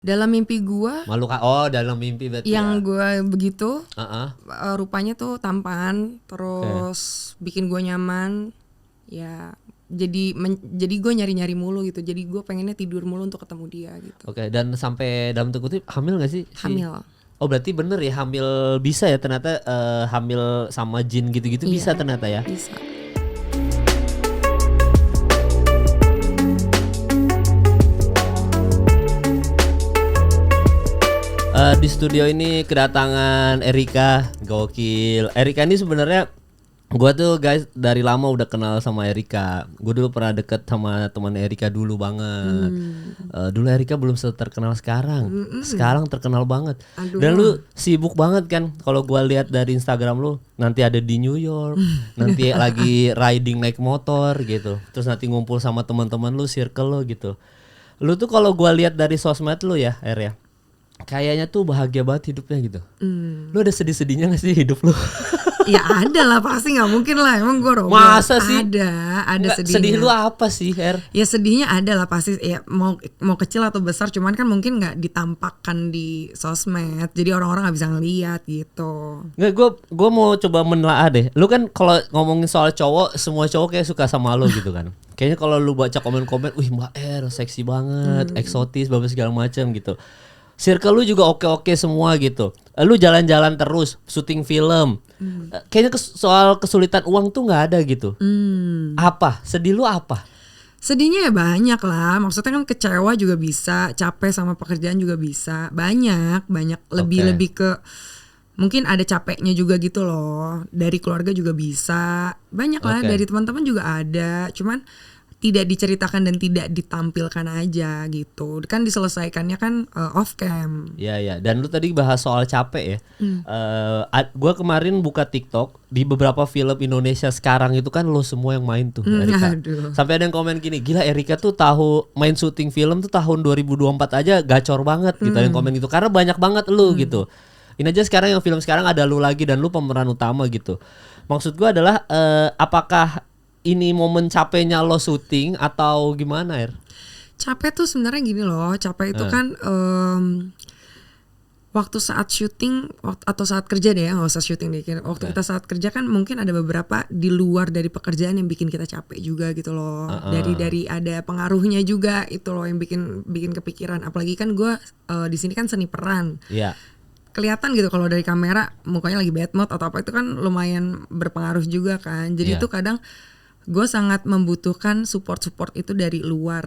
Dalam mimpi gua Malu kah? Oh, dalam mimpi berarti yang ya. gua begitu Heeh. rupanya tuh tampan, terus bikin gua nyaman. Ya, jadi gue nyari-nyari mulu gitu. Jadi gue pengennya tidur mulu untuk ketemu dia gitu. Oke, dan sampai dalam tanda kutip hamil gak sih? Hamil. Oh, berarti bener ya hamil bisa ya ternyata, hamil sama jin gitu-gitu Iya, bisa ternyata ya. bisa. Di studio ini kedatangan Erika, gokil. Erika ini sebenarnya gua tuh guys dari lama udah kenal sama Erika. Gue dulu pernah deket sama teman Erika dulu banget. Dulu Erika belum terkenal sekarang. Sekarang terkenal banget. Aduh. Dan lu sibuk banget kan? Kalau gua lihat dari Instagram lu, nanti ada di New York, nanti lagi riding naik motor gitu. Terus nanti ngumpul sama teman-teman lu, circle lu gitu. Lu tuh kalau gua lihat dari sosmed lu ya, Er ya. Kayaknya tuh bahagia banget hidupnya gitu. Lu ada sedih-sedihnya gak sih hidup lu? Ya ada lah, pasti nggak mungkin lah. Emang gue robot. Masa sih? Ada Nggak, sedihnya. sedih lu apa sih, Er? Ya sedihnya ada lah pasti. Ya mau kecil atau besar, cuman kan mungkin nggak ditampakkan di sosmed. Jadi orang-orang nggak bisa ngeliat gitu. Nggak, gue mau coba menelaah deh. Lu kan kalau ngomongin soal cowok, semua cowok kayak suka sama lu gitu kan. Kayaknya kalau lu baca komen-komen, wih Mbak Er seksi banget, eksotis, segala macam gitu. Circle lu juga oke-oke semua gitu. Lu jalan-jalan terus, syuting film. Kayaknya soal kesulitan uang tuh nggak ada gitu. Apa? Sedih lu apa? Sedihnya ya banyak lah. Maksudnya kan kecewa juga bisa, capek sama pekerjaan juga bisa. Banyak lebih ke mungkin ada capeknya juga gitu loh. Dari keluarga juga bisa. Banyak lah, dari teman-teman juga ada. Cuman tidak diceritakan dan tidak ditampilkan aja gitu. Kan diselesaikannya kan off cam. Iya. Dan lu tadi bahas soal capek ya. Gua kemarin buka TikTok, di beberapa film Indonesia sekarang itu kan lo semua yang main tuh, Erika. Sampai ada yang komen gini, gila Erika tuh tahu main syuting film tuh tahun 2024 aja gacor banget gitu. Ada yang komen gitu karena banyak banget lu gitu. Ini aja sekarang yang film sekarang ada lu lagi dan lu pemeran utama gitu. Maksud gua adalah apakah ini momen capeknya lo syuting atau gimana, Er? Capek tuh sebenarnya gini loh, capek itu kan waktu saat syuting atau saat kerja deh ya, nggak usah syuting deh. Waktu kita saat kerja kan mungkin ada beberapa di luar dari pekerjaan yang bikin kita capek juga gitu loh. Dari ada pengaruhnya juga itu loh yang bikin kepikiran. Apalagi kan gue di sini kan seni peran. Iya. Kelihatan gitu kalau dari kamera mukanya lagi bad mood atau apa itu kan lumayan berpengaruh juga kan. Jadi itu kadang gue sangat membutuhkan support itu dari luar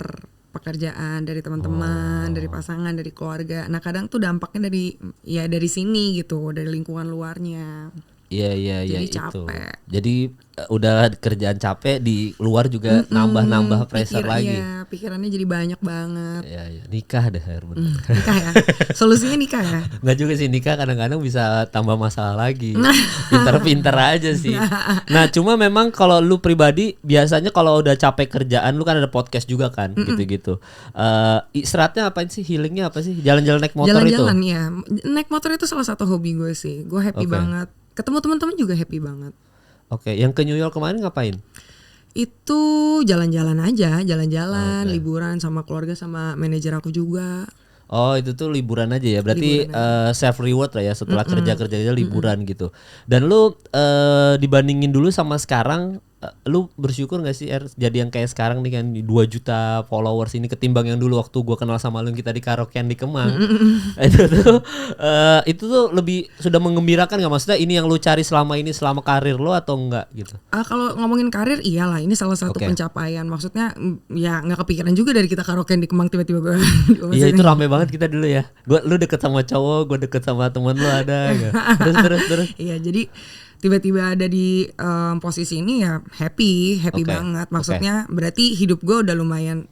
pekerjaan, dari teman-teman, dari pasangan, dari keluarga. Nah kadang tuh dampaknya dari sini gitu, dari lingkungan luarnya. Iya Jadi itu. capek. Jadi udah kerjaan capek di luar juga nambah pressure lagi. Iya, pikirannya jadi banyak banget. Iya. Nikah deh, Er, bener. Nikah ya. Solusinya nikah ya. Nggak juga sih, nikah kadang-kadang bisa tambah masalah lagi. Pinter-pinter aja sih. Nah cuma memang kalau lu pribadi biasanya kalau udah capek kerjaan, lu kan ada podcast juga kan, gitu-gitu. Istirahatnya apa sih, healingnya apa sih? Jalan-jalan naik motor itu? Jalan-jalan ya. Naik motor itu salah satu hobi gue sih. Gue happy banget. Ketemu teman-teman juga happy banget. Oke, yang ke New York kemarin ngapain? Itu jalan-jalan aja, liburan sama keluarga sama manajer aku juga. Oh itu tuh liburan aja ya, berarti self reward lah ya setelah kerja-kerjanya liburan gitu. Dan lu dibandingin dulu sama sekarang, lu bersyukur gak sih Er jadi yang kayak sekarang nih kan 2 juta followers ini ketimbang yang dulu waktu gua kenal sama lu kita di karaokean di Kemang. Itu tuh lebih sudah mengembirakan gak, maksudnya ini yang lu cari selama ini selama karir lo atau enggak gitu? Kalau ngomongin karir iyalah, ini salah satu pencapaian. Maksudnya ya nggak kepikiran juga dari kita karaokean di Kemang tiba-tiba gue. Iya itu rame banget kita dulu ya. Lu deket sama cowok, gue deket sama teman lu ada. Terus. Iya jadi tiba-tiba ada di posisi ini ya happy banget. Maksudnya berarti hidup gue udah lumayan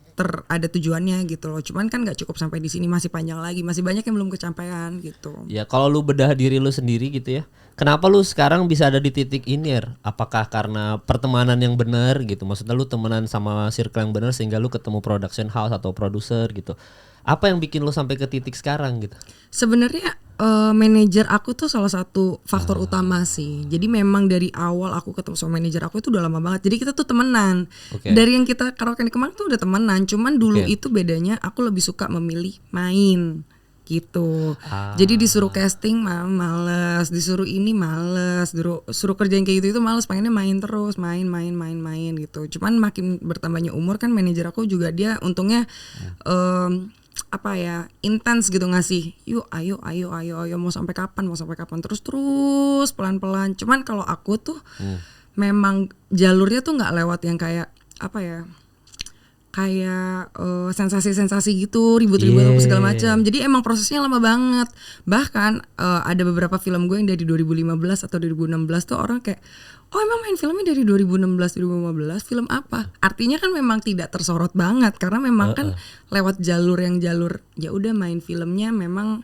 ada tujuannya gitu loh. Cuman kan nggak cukup sampai di sini, masih panjang lagi, masih banyak yang belum kecapean gitu. Ya kalau lu bedah diri lu sendiri gitu ya, kenapa lu sekarang bisa ada di titik ini Er? Apakah karena pertemanan yang benar gitu? Maksudnya lu temenan sama circle yang benar sehingga lu ketemu production house atau produser gitu. Apa yang bikin lu sampai ke titik sekarang gitu? Sebenarnya manajer aku tuh salah satu faktor utama sih. Jadi memang dari awal aku ketemu sama manajer aku itu udah lama banget. Jadi kita tuh temenan. Dari yang kita karaoke di Kemang tuh udah temenan. Cuman dulu itu bedanya aku lebih suka memilih main. gitu. Jadi disuruh casting males, disuruh ini males, suruh kerjain kayak gitu itu males, pengennya main terus, main gitu. Cuman makin bertambahnya umur kan manajer aku juga dia untungnya intens gitu ngasih, yuk ayo mau sampai kapan terus pelan-pelan. Cuman kalau aku tuh memang jalurnya tuh nggak lewat yang kayak sensasi-sensasi gitu, ribut-ribut apa segala macam. Jadi emang prosesnya lama banget. Bahkan ada beberapa film gue yang dari 2015 atau 2016 tuh orang kayak, oh emang main filmnya dari 2016-2015, film apa? Artinya kan memang tidak tersorot banget karena memang kan lewat jalur ya udah main filmnya memang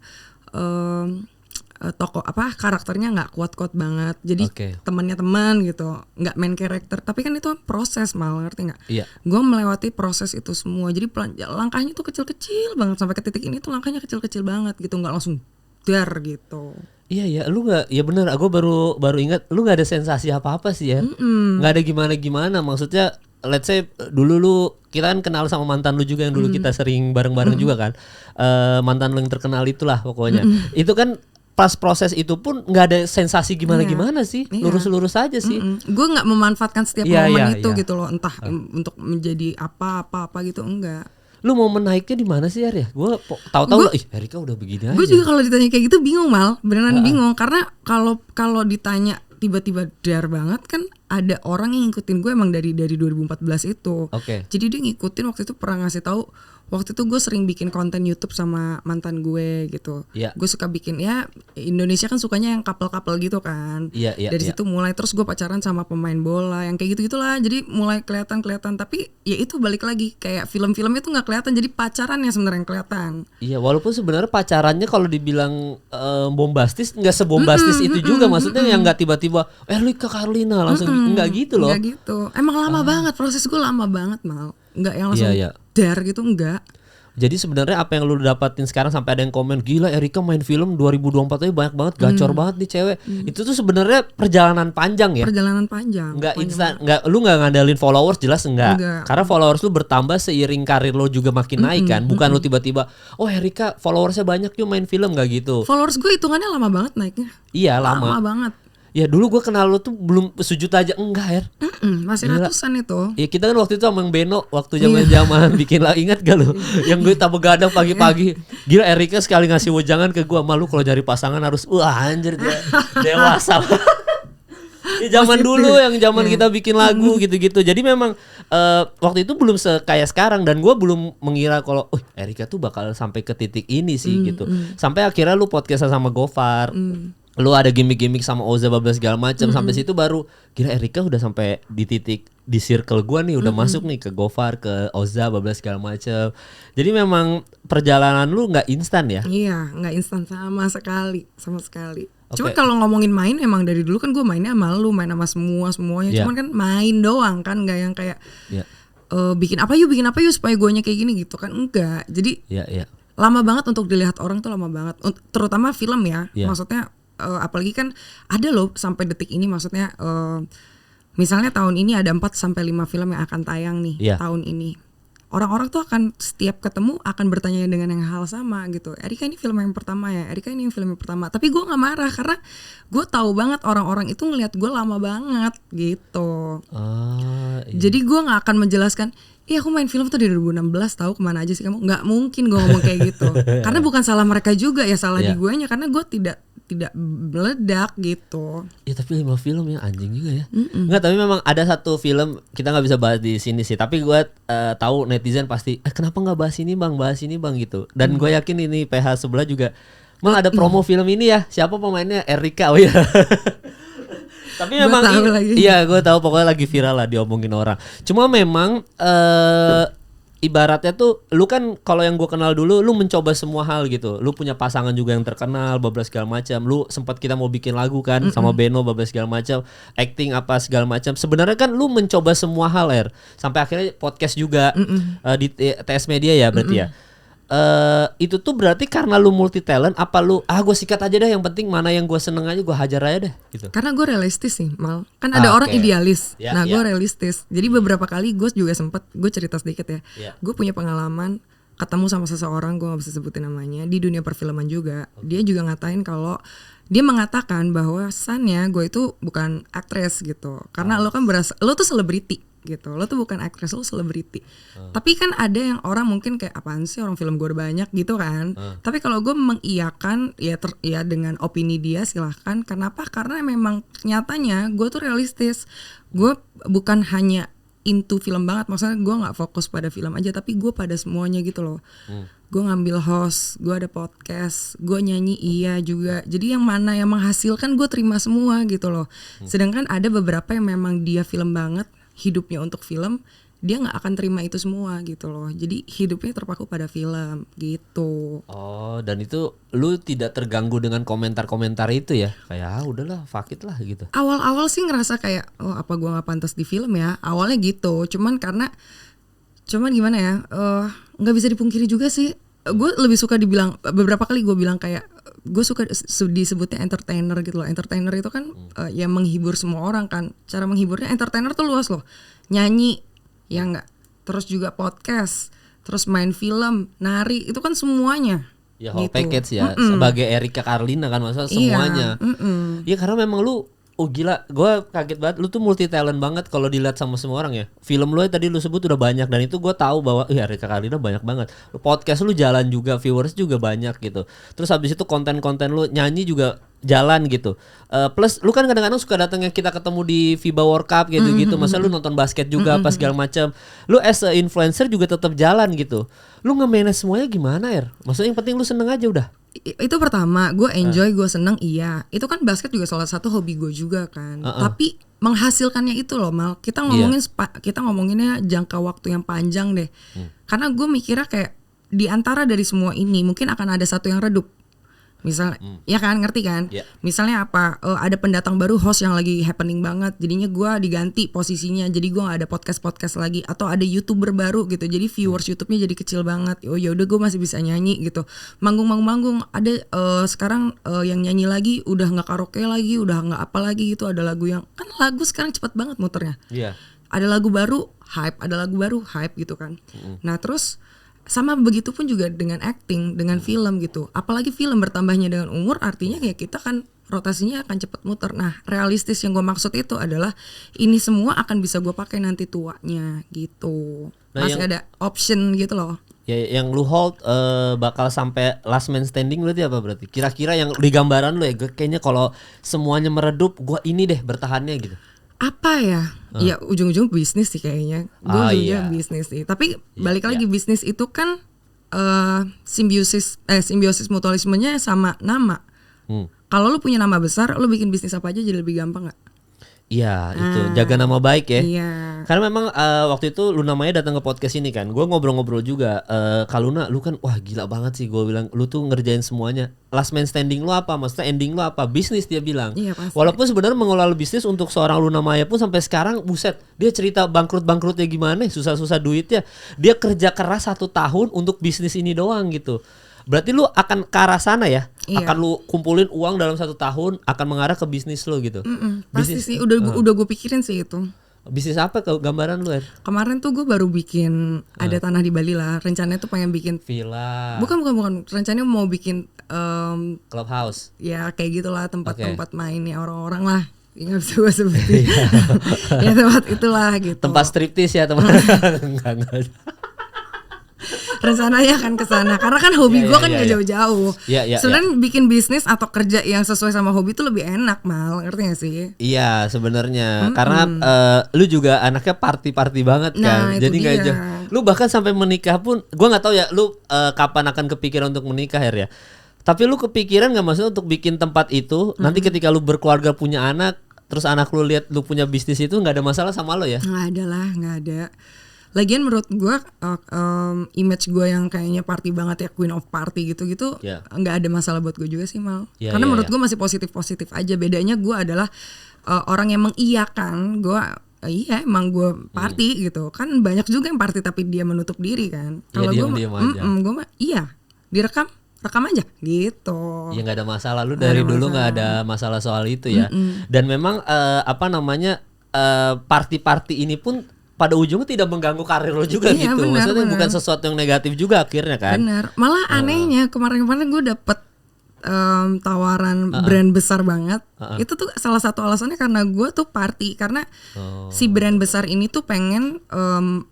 karakternya nggak kuat-kuat banget, jadi temannya teman gitu, nggak main karakter. Tapi kan itu proses, ngerti nggak? Gue melewati proses itu semua, jadi langkahnya tuh kecil-kecil banget sampai ke titik ini tuh langkahnya kecil-kecil banget gitu, nggak langsung dar gitu. Iya, lu nggak, ya bener, aku baru ingat, lu nggak ada sensasi apa-apa sih ya, nggak ada gimana-gimana. Maksudnya, let's say dulu kita kan kenal sama mantan lu juga yang dulu kita sering bareng-bareng juga kan, mantan lu yang terkenal itulah pokoknya. Itu kan pas proses itu pun nggak ada sensasi gimana-gimana sih, lurus-lurus aja sih. Gue nggak memanfaatkan setiap momen itu gitu loh, entah untuk menjadi apa gitu, enggak. Lu mau menaiknya di mana sih ya? Gue tahu-tahu Erika udah begini aja. Gue juga kalau ditanya kayak gitu bingung beneran bingung, karena kalau ditanya tiba-tiba dar banget kan ada orang yang ngikutin gue emang dari 2014 itu. Jadi dia ngikutin, waktu itu pernah ngasih tahu. Waktu itu gue sering bikin konten YouTube sama mantan gue gitu. Gue suka bikin, ya Indonesia kan sukanya yang couple-couple gitu kan. Dari situ mulai, terus gue pacaran sama pemain bola yang kayak gitu-gitulah. Jadi mulai kelihatan. Tapi ya itu balik lagi, kayak film-filmnya tuh nggak kelihatan. Jadi pacarannya sebenarnya yang kelihatan. Iya, walaupun sebenarnya pacarannya kalau dibilang bombastis nggak sebombastis itu juga. Maksudnya yang nggak tiba-tiba Erika Carlina langsung nggak gitu loh. Nggak gitu. Emang lama banget, proses gue lama banget nggak yang langsung dar gitu, enggak. Jadi sebenarnya apa yang lu dapatin sekarang, sampai ada yang komen, gila Erika main film 2024 aja banyak banget, gacor banget nih cewek. Itu tuh sebenarnya perjalanan panjang ya. Perjalanan panjang. Enggak instan, lu enggak ngandalin followers, jelas enggak. Karena followers lu bertambah seiring karir lo juga makin naik kan. Bukan lu tiba-tiba, oh Erika followersnya banyak yuk main film, enggak gitu. Followers gue hitungannya lama banget naiknya. Iya, lama banget. Ya dulu gue kenal lo tuh belum sejuta aja, enggak masih ratusan itu. Ya kita kan waktu itu sama yang Beno, waktu zaman bikin lah, ingat gak lo? Yang gue tak begadang pagi-pagi. Gila Erika sekali ngasih wejangan ke gue, malu kalau cari pasangan harus anjir dia dewasa. Ya zaman dulu yang zaman kita bikin lagu gitu-gitu. Jadi memang waktu itu belum kayak sekarang, dan gue belum mengira kalau Erika tuh bakal sampai ke titik ini sih gitu. Sampai akhirnya lu podcast sama Gofar. Lu ada gimmick-gimmick sama Oza bablas segala macam. Sampai situ baru gila Erika udah sampai di titik di circle gua nih, udah masuk nih ke Gofar, ke Oza bablas segala macam. Jadi memang perjalanan lu nggak instan ya? Iya, nggak instan sama sekali. Cuma kalau ngomongin main, emang dari dulu kan gue mainnya sama lu, main sama semuanya. Cuman kan main doang kan, nggak yang kayak bikin apa yuk supaya guanya kayak gini gitu kan, enggak. Jadi lama banget untuk dilihat orang tuh, lama banget. Terutama film ya. Maksudnya apalagi kan ada loh sampai detik ini, maksudnya misalnya tahun ini ada 4-5 film yang akan tayang nih tahun ini. Orang-orang tuh akan setiap ketemu akan bertanya dengan yang hal sama gitu. Erika ini film yang pertama ya, Erika ini film yang pertama. Tapi gue nggak marah karena gue tahu banget orang-orang itu ngelihat gue lama banget gitu. Jadi gue nggak akan menjelaskan, iya aku main film tuh dari 2016, tahu kemana aja sih kamu? Nggak mungkin gue ngomong kayak gitu. Karena bukan salah mereka juga ya, salah di guenya, karena gue tidak meledak gitu. Ya tapi 5 film yang anjing juga ya. Enggak, tapi memang ada satu film kita nggak bisa bahas di sini sih. Tapi gue tahu netizen pasti kenapa nggak bahas ini bang gitu. Dan gue yakin ini PH sebelah juga malah ada promo film ini ya. Siapa pemainnya? Erika. Oh ya. Tapi memang iya gue tahu, pokoknya lagi viral lah diomongin orang. Cuma memang ibaratnya tuh lu kan, kalau yang gue kenal dulu lu mencoba semua hal gitu. Lu punya pasangan juga yang terkenal, bablas segala macam. Lu sempat kita mau bikin lagu kan sama Beno, bablas segala macam, acting apa segala macam. Sebenarnya kan lu mencoba semua hal sampai akhirnya podcast juga di TS Media ya berarti ya. Itu tuh berarti karena lu multi talent, apa lu gue sikat aja deh, yang penting mana yang gue seneng aja gue hajar aja deh gitu. Karena gue realistis sih Mal, kan ada orang idealis, gue realistis. Jadi beberapa kali gue juga sempet, gue cerita sedikit ya, gue punya pengalaman ketemu sama seseorang, gue nggak bisa sebutin namanya, di dunia perfilman juga. Dia juga ngatain kalau dia mengatakan bahwasannya gue itu bukan aktris gitu, karena lo kan lo tuh selebriti gitu, lo tuh bukan aktris, lo selebriti. Tapi kan ada yang orang mungkin kayak apaan sih orang film gue udah banyak gitu kan. Tapi kalau gue mengiyakan ya dengan opini dia silahkan. Kenapa? Karena memang nyatanya gue tuh realistis. Gue bukan hanya into film banget, maksudnya gue nggak fokus pada film aja, tapi gue pada semuanya gitu loh. Gue ngambil host, gue ada podcast, gue nyanyi iya juga. Jadi yang mana yang menghasilkan gue terima semua gitu loh. Sedangkan ada beberapa yang memang dia film banget, hidupnya untuk film, dia nggak akan terima itu semua gitu loh. Jadi hidupnya terpaku pada film gitu. Oh, dan itu lu tidak terganggu dengan komentar-komentar itu ya? Kayak udahlah, fuck it lah gitu. Awal-awal sih ngerasa kayak apa gue nggak pantas di film ya. Awalnya gitu. Cuman gimana ya? Nggak bisa dipungkiri juga sih. Gue lebih suka dibilang, beberapa kali gue bilang kayak gue suka disebutnya entertainer gitu loh. Entertainer itu kan ya menghibur semua orang kan. Cara menghiburnya entertainer tuh luas loh. Nyanyi, ya enggak. Terus juga podcast, terus main film, nari, itu kan semuanya. Ya whole package ya. Sebagai Erika Carlina kan maksudnya semuanya. Iya karena memang lu gila, gue kaget banget. Lu tuh multi talent banget kalau dilihat sama semua orang ya. Film lu tadi lu sebut udah banyak, dan itu gue tahu bahwa Erika Carlina banyak banget. Podcast lu jalan juga, viewers juga banyak gitu. Terus habis itu konten-konten lu nyanyi juga jalan gitu. Plus lu kan kadang-kadang suka datang yang kita ketemu di FIBA World Cup gitu-gitu. Masa lu nonton basket juga apa segala macam. Lu as a influencer juga tetap jalan gitu. Lu nge-manage semuanya gimana, Maksudnya yang penting lu seneng aja udah. Itu pertama, gue enjoy, gue seneng, iya. Itu kan basket juga salah satu hobi gue juga kan. Tapi menghasilkannya itu loh, Mal. Kita ngomonginnya jangka waktu yang panjang deh. Karena gue mikirnya kayak di antara dari semua ini mungkin akan ada satu yang redup. Misalnya, ya kan, ngerti kan? Misalnya apa? Ada pendatang baru, host yang lagi happening banget, jadinya gue diganti posisinya, jadi gue nggak ada podcast lagi, atau ada YouTuber baru gitu, jadi viewers YouTube-nya jadi kecil banget. Oh ya udah, gue masih bisa nyanyi gitu. Manggung. Ada sekarang yang nyanyi lagi, udah nggak karaoke lagi, udah nggak apa lagi gitu. Ada lagu yang kan lagu sekarang cepat banget muternya. Ada lagu baru hype gitu kan. Nah terus sama begitu pun juga dengan acting, dengan film gitu. Apalagi film bertambahnya dengan umur, artinya kayak kita kan rotasinya akan cepat muter. Nah, realistis yang gue maksud itu adalah ini semua akan bisa gue pakai nanti tuanya gitu. Masih ada option gitu loh. Ya, yang lu hold bakal sampai last man standing berarti apa berarti? Kira-kira yang di gambaran lu ya, kayaknya kalau semuanya meredup, gue ini deh bertahannya gitu. Apa ya? Ya ujung-ujung bisnis sih kayaknya. Gue ujungnya bisnis sih. Tapi balik lagi bisnis itu kan simbiosis mutualismenya sama nama. Kalau lu punya nama besar, lu bikin bisnis apa aja jadi lebih gampang gak? Iya, itu jaga nama baik ya. Iya. Karena memang waktu itu lu namanya datang ke podcast ini kan. Gue ngobrol-ngobrol juga. Kaluna, lu kan wah gila banget sih. Gue bilang lu tuh ngerjain semuanya. Last man standing lu apa? Maksudnya ending lu apa? Bisnis dia bilang. Iya, pasti. Walaupun sebenarnya mengelola bisnis untuk seorang Luna Maya pun sampai sekarang buset. Dia cerita bangkrut-bangkrutnya gimana, susah-susah duitnya. Dia kerja keras 1 tahun untuk bisnis ini doang gitu. Berarti lu akan ke arah sana ya? Iya. Akan lu kumpulin uang dalam 1 tahun, akan mengarah ke bisnis lu gitu. Pasti bisnis, sih, udah gue pikirin sih itu. Bisnis apa ke gambaran lu? Kemarin tuh gue baru bikin ada tanah di Bali lah. Rencananya tuh pengen bikin villa. Bukan. Rencananya mau bikin clubhouse. Ya kayak gitulah, tempat-tempat mainnya orang-orang lah. Nggak bisa gue sebutin. Ya tempat itulah gitu. Tempat striptis ya teman. Enggak. Rencananya akan ke sana karena kan hobi gue kan gak jauh-jauh. Sebenarnya bikin bisnis atau kerja yang sesuai sama hobi itu lebih enak, Mal, ngerti gak sih? Iya sebenarnya karena lu juga anaknya party banget kan. Jadi nggak aja. Lu bahkan sampai menikah pun, gue nggak tahu ya lu kapan akan kepikiran untuk menikah ya. Tapi lu kepikiran nggak maksudnya untuk bikin tempat itu nanti ketika lu berkeluarga punya anak, terus anak lu lihat lu punya bisnis itu nggak ada masalah sama lo ya? Nggak ada. Lagian menurut gue image gue yang kayaknya party banget ya, queen of party gitu-gitu, nggak ada masalah buat gue juga sih, Mal. Karena menurut gue masih positif aja. Bedanya gue adalah orang yang mengiyakan gue. Iya emang gue party gitu. Kan banyak juga yang party tapi dia menutup diri kan. Kalau gue mah iya direkam aja gitu. Ya nggak ada masalah. Lu dari dulu nggak ada masalah soal itu ya. Dan memang party-party ini pun pada ujungnya tidak mengganggu karir lo juga gitu. Maksudnya bukan sesuatu yang negatif juga akhirnya kan. Bener. Malah anehnya kemarin-kemarin gue dapet tawaran brand besar banget. Itu tuh salah satu alasannya karena gue tuh party. Karena si brand besar ini tuh pengen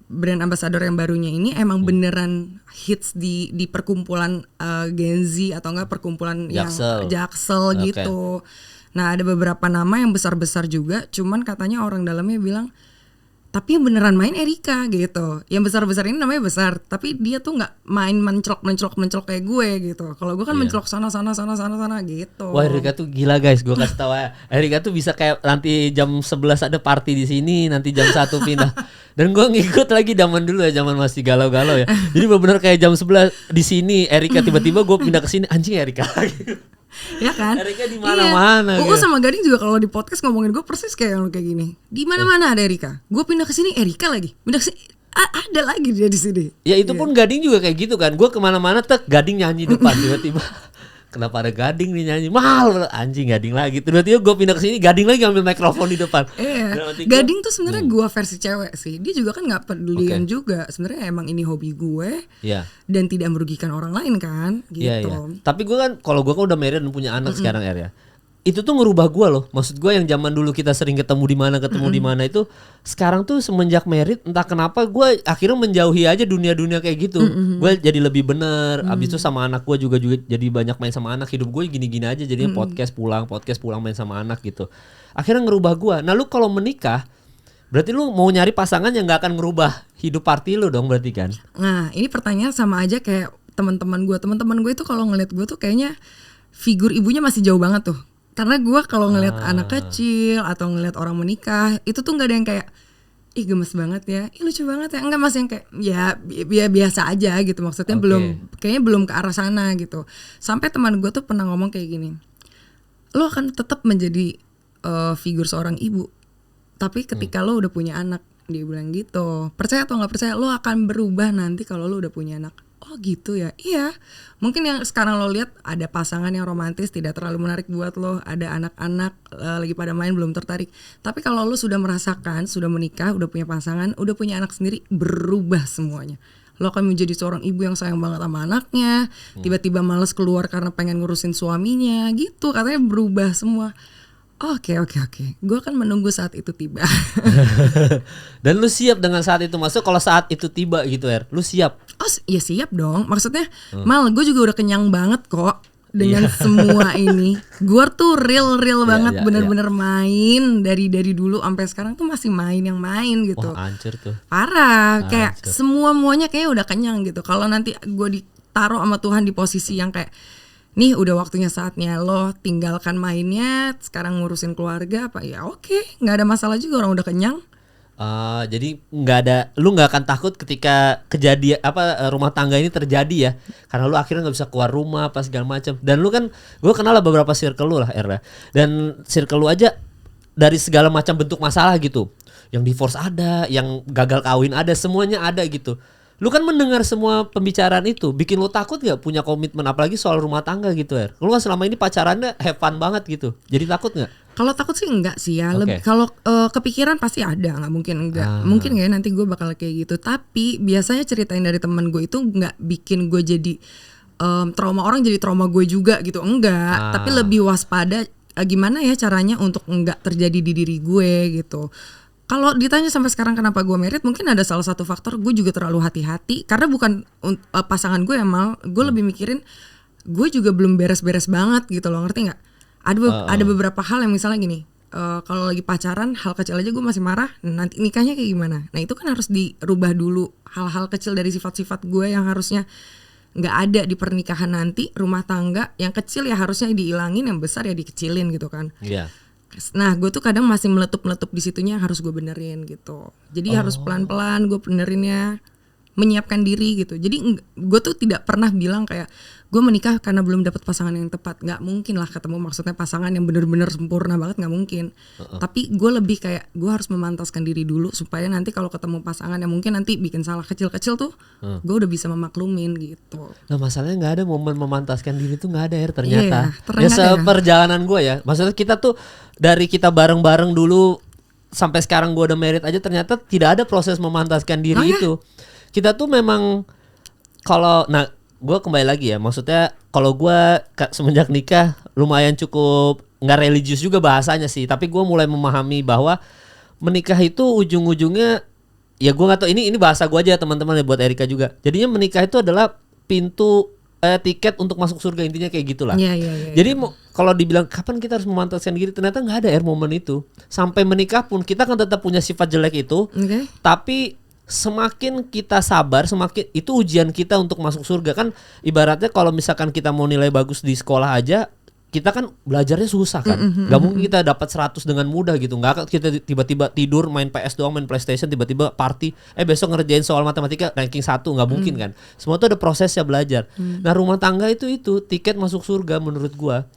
brand ambassador yang barunya ini emang beneran hits di perkumpulan Gen Z atau enggak perkumpulan Jaksel gitu. Nah ada beberapa nama yang besar-besar juga. Cuman katanya orang dalamnya bilang, tapi yang beneran main Erika gitu. Yang besar-besar ini namanya besar, tapi dia tuh nggak main mencelok kayak gue gitu. Kalau gue kan mencelok sana gitu. Wah, Erika tuh gila guys, gue kasih tahu ya. Erika tuh bisa kayak nanti jam 11 ada party di sini, nanti jam 1 pindah. Dan gue ngikut lagi zaman dulu ya, zaman masih galau-galau ya. Jadi bener-bener kayak jam 11 di sini Erika, tiba-tiba gue pindah ke sini, anjing Erika lagi. Ya kan? Erika di mana-mana. Iya. Sama Gading juga kalau di podcast ngomongin gue persis kayak gini. Di mana-mana ada Erika. Gue pindah ke sini Erika lagi. Pindah ke sini ada lagi dia di sini. Ya itu pun Gading juga kayak gitu kan. Gue kemana-mana Gading nyanyi depan tiba-tiba. Kenapa ada Gading nih nyanyi? Mahal anjing Gading lagi. Tiba-tiba gue pindah ke sini Gading lagi ngambil mikrofon di depan. Gading tuh sebenarnya gue versi cewek sih. Dia juga kan nggak pedulian juga. Sebenarnya emang ini hobi gue. Dan tidak merugikan orang lain kan. Gitu. Tapi gue kan kalau gue kan udah married dan punya anak sekarang ya. Itu tuh ngerubah gue loh. Maksud gue yang zaman dulu kita sering ketemu di mana itu sekarang tuh semenjak married entah kenapa gue akhirnya menjauhi aja dunia-dunia kayak gitu. Gue jadi lebih bener. Abis itu sama anak gue juga jadi banyak main sama anak. Hidup gue gini-gini aja jadinya podcast pulang main sama anak gitu. Akhirnya ngerubah gue. Nah lu kalau menikah berarti lu mau nyari pasangan yang gak akan ngerubah hidup party lu dong berarti kan? Nah ini pertanyaan sama aja kayak teman-teman gue itu kalau ngeliat gue tuh kayaknya figur ibunya masih jauh banget tuh. Karena gue kalau ngeliat anak kecil atau ngeliat orang menikah itu tuh nggak ada yang kayak ih gemes banget ya, ih lucu banget ya, enggak, masih yang kayak ya biasa aja gitu, maksudnya kayaknya belum ke arah sana gitu. Sampai teman gue tuh pernah ngomong kayak gini, lo akan tetap menjadi figur seorang ibu, tapi ketika lo udah punya anak, dia bilang gitu, percaya atau nggak percaya lo akan berubah nanti kalau lo udah punya anak. Oh gitu ya, iya. Mungkin yang sekarang lo lihat ada pasangan yang romantis tidak terlalu menarik buat lo, ada anak-anak lagi pada main belum tertarik. Tapi kalau lo sudah merasakan, sudah menikah, udah punya pasangan, udah punya anak sendiri, berubah semuanya. Lo akan menjadi seorang ibu yang sayang banget sama anaknya, tiba-tiba malas keluar karena pengen ngurusin suaminya, gitu. Katanya berubah semua. Oke. Gue akan menunggu saat itu tiba. Dan lu siap dengan saat itu? Maksudnya kalau saat itu tiba gitu lu siap? Oh ya siap dong. Maksudnya Mal, gue juga udah kenyang banget kok dengan semua ini. Gue tuh real banget, bener-bener main dari dulu sampai sekarang tuh masih main gitu. Wah hancur tuh. Parah, kayak semuanya kayak udah kenyang gitu. Kalau nanti gue ditaruh sama Tuhan di posisi yang kayak nih udah waktunya saatnya lo tinggalkan mainnya, sekarang ngurusin keluarga apa ya oke, nggak ada masalah juga, orang udah kenyang. Jadi lu nggak akan takut ketika kejadian rumah tangga ini terjadi ya, karena lu akhirnya nggak bisa keluar rumah apa segala macam. Dan lu kan, gue kenal lah beberapa circle lu lah dan circle lu aja dari segala macam bentuk masalah gitu, yang divorce ada, yang gagal kawin ada, semuanya ada gitu. Lu kan mendengar semua pembicaraan itu, bikin lu takut gak punya komitmen, apalagi soal rumah tangga gitu Lu kan selama ini pacarannya have fun banget gitu, jadi takut gak? Kalau takut sih enggak sih ya, kalau kepikiran pasti ada, gak mungkin enggak. Mungkin ya nanti gue bakal kayak gitu, tapi biasanya ceritain dari teman gue itu gak bikin gue jadi trauma orang jadi trauma gue juga gitu, enggak. Tapi lebih waspada gimana ya caranya untuk enggak terjadi di diri gue gitu. Kalau ditanya sampai sekarang kenapa gue married, mungkin ada salah satu faktor gue juga terlalu hati-hati. Karena bukan pasangan gue yang mal, gue lebih mikirin gue juga belum beres-beres banget gitu loh, ngerti gak? Ada beberapa hal yang misalnya gini, kalau lagi pacaran hal kecil aja gue masih marah, nanti nikahnya kayak gimana? Nah itu kan harus dirubah dulu, hal-hal kecil dari sifat-sifat gue yang harusnya gak ada di pernikahan nanti, rumah tangga. Yang kecil ya harusnya dihilangin, yang besar ya dikecilin gitu kan. Iya. Nah gue tuh kadang masih meletup di situnya, harus gue benerin gitu. Jadi harus pelan-pelan gue benerinnya, menyiapkan diri gitu. Jadi gue tuh tidak pernah bilang kayak gue menikah karena belum dapat pasangan yang tepat. Nggak mungkin lah ketemu maksudnya pasangan yang benar-benar sempurna banget, nggak mungkin. Tapi gue lebih kayak gue harus memantaskan diri dulu supaya nanti kalau ketemu pasangan yang mungkin nanti bikin salah kecil-kecil tuh gue udah bisa memaklumin gitu. Nah masalahnya nggak ada momen memantaskan diri tuh, nggak ada ternyata. Ya seperjalanan gue ya, maksudnya kita tuh dari kita bareng-bareng dulu sampai sekarang gue udah married aja ternyata tidak ada proses memantaskan diri itu. Kita tuh memang nah gue kembali lagi ya, maksudnya kalau gue semenjak nikah lumayan cukup nggak religius juga bahasanya sih, tapi gue mulai memahami bahwa menikah itu ujung-ujungnya ya gue nggak tahu, ini bahasa gue aja teman-teman ya, buat Erika juga. Jadinya menikah itu adalah pintu tiket untuk masuk surga, intinya kayak gitulah. Jadi kalau dibilang kapan kita harus memantaskan diri, ternyata nggak ada momen itu. Sampai menikah pun kita kan tetap punya sifat jelek itu, tapi semakin kita sabar, semakin itu ujian kita untuk masuk surga. Kan ibaratnya kalau misalkan kita mau nilai bagus di sekolah aja, kita kan belajarnya susah kan. Gak mungkin kita dapat 100 dengan mudah gitu. Gak kita tiba-tiba tidur main PS doang, main PlayStation, tiba-tiba party besok ngerjain soal matematika ranking 1, gak mungkin kan. Semua tuh ada prosesnya belajar. Nah rumah tangga itu tiket masuk surga menurut gua.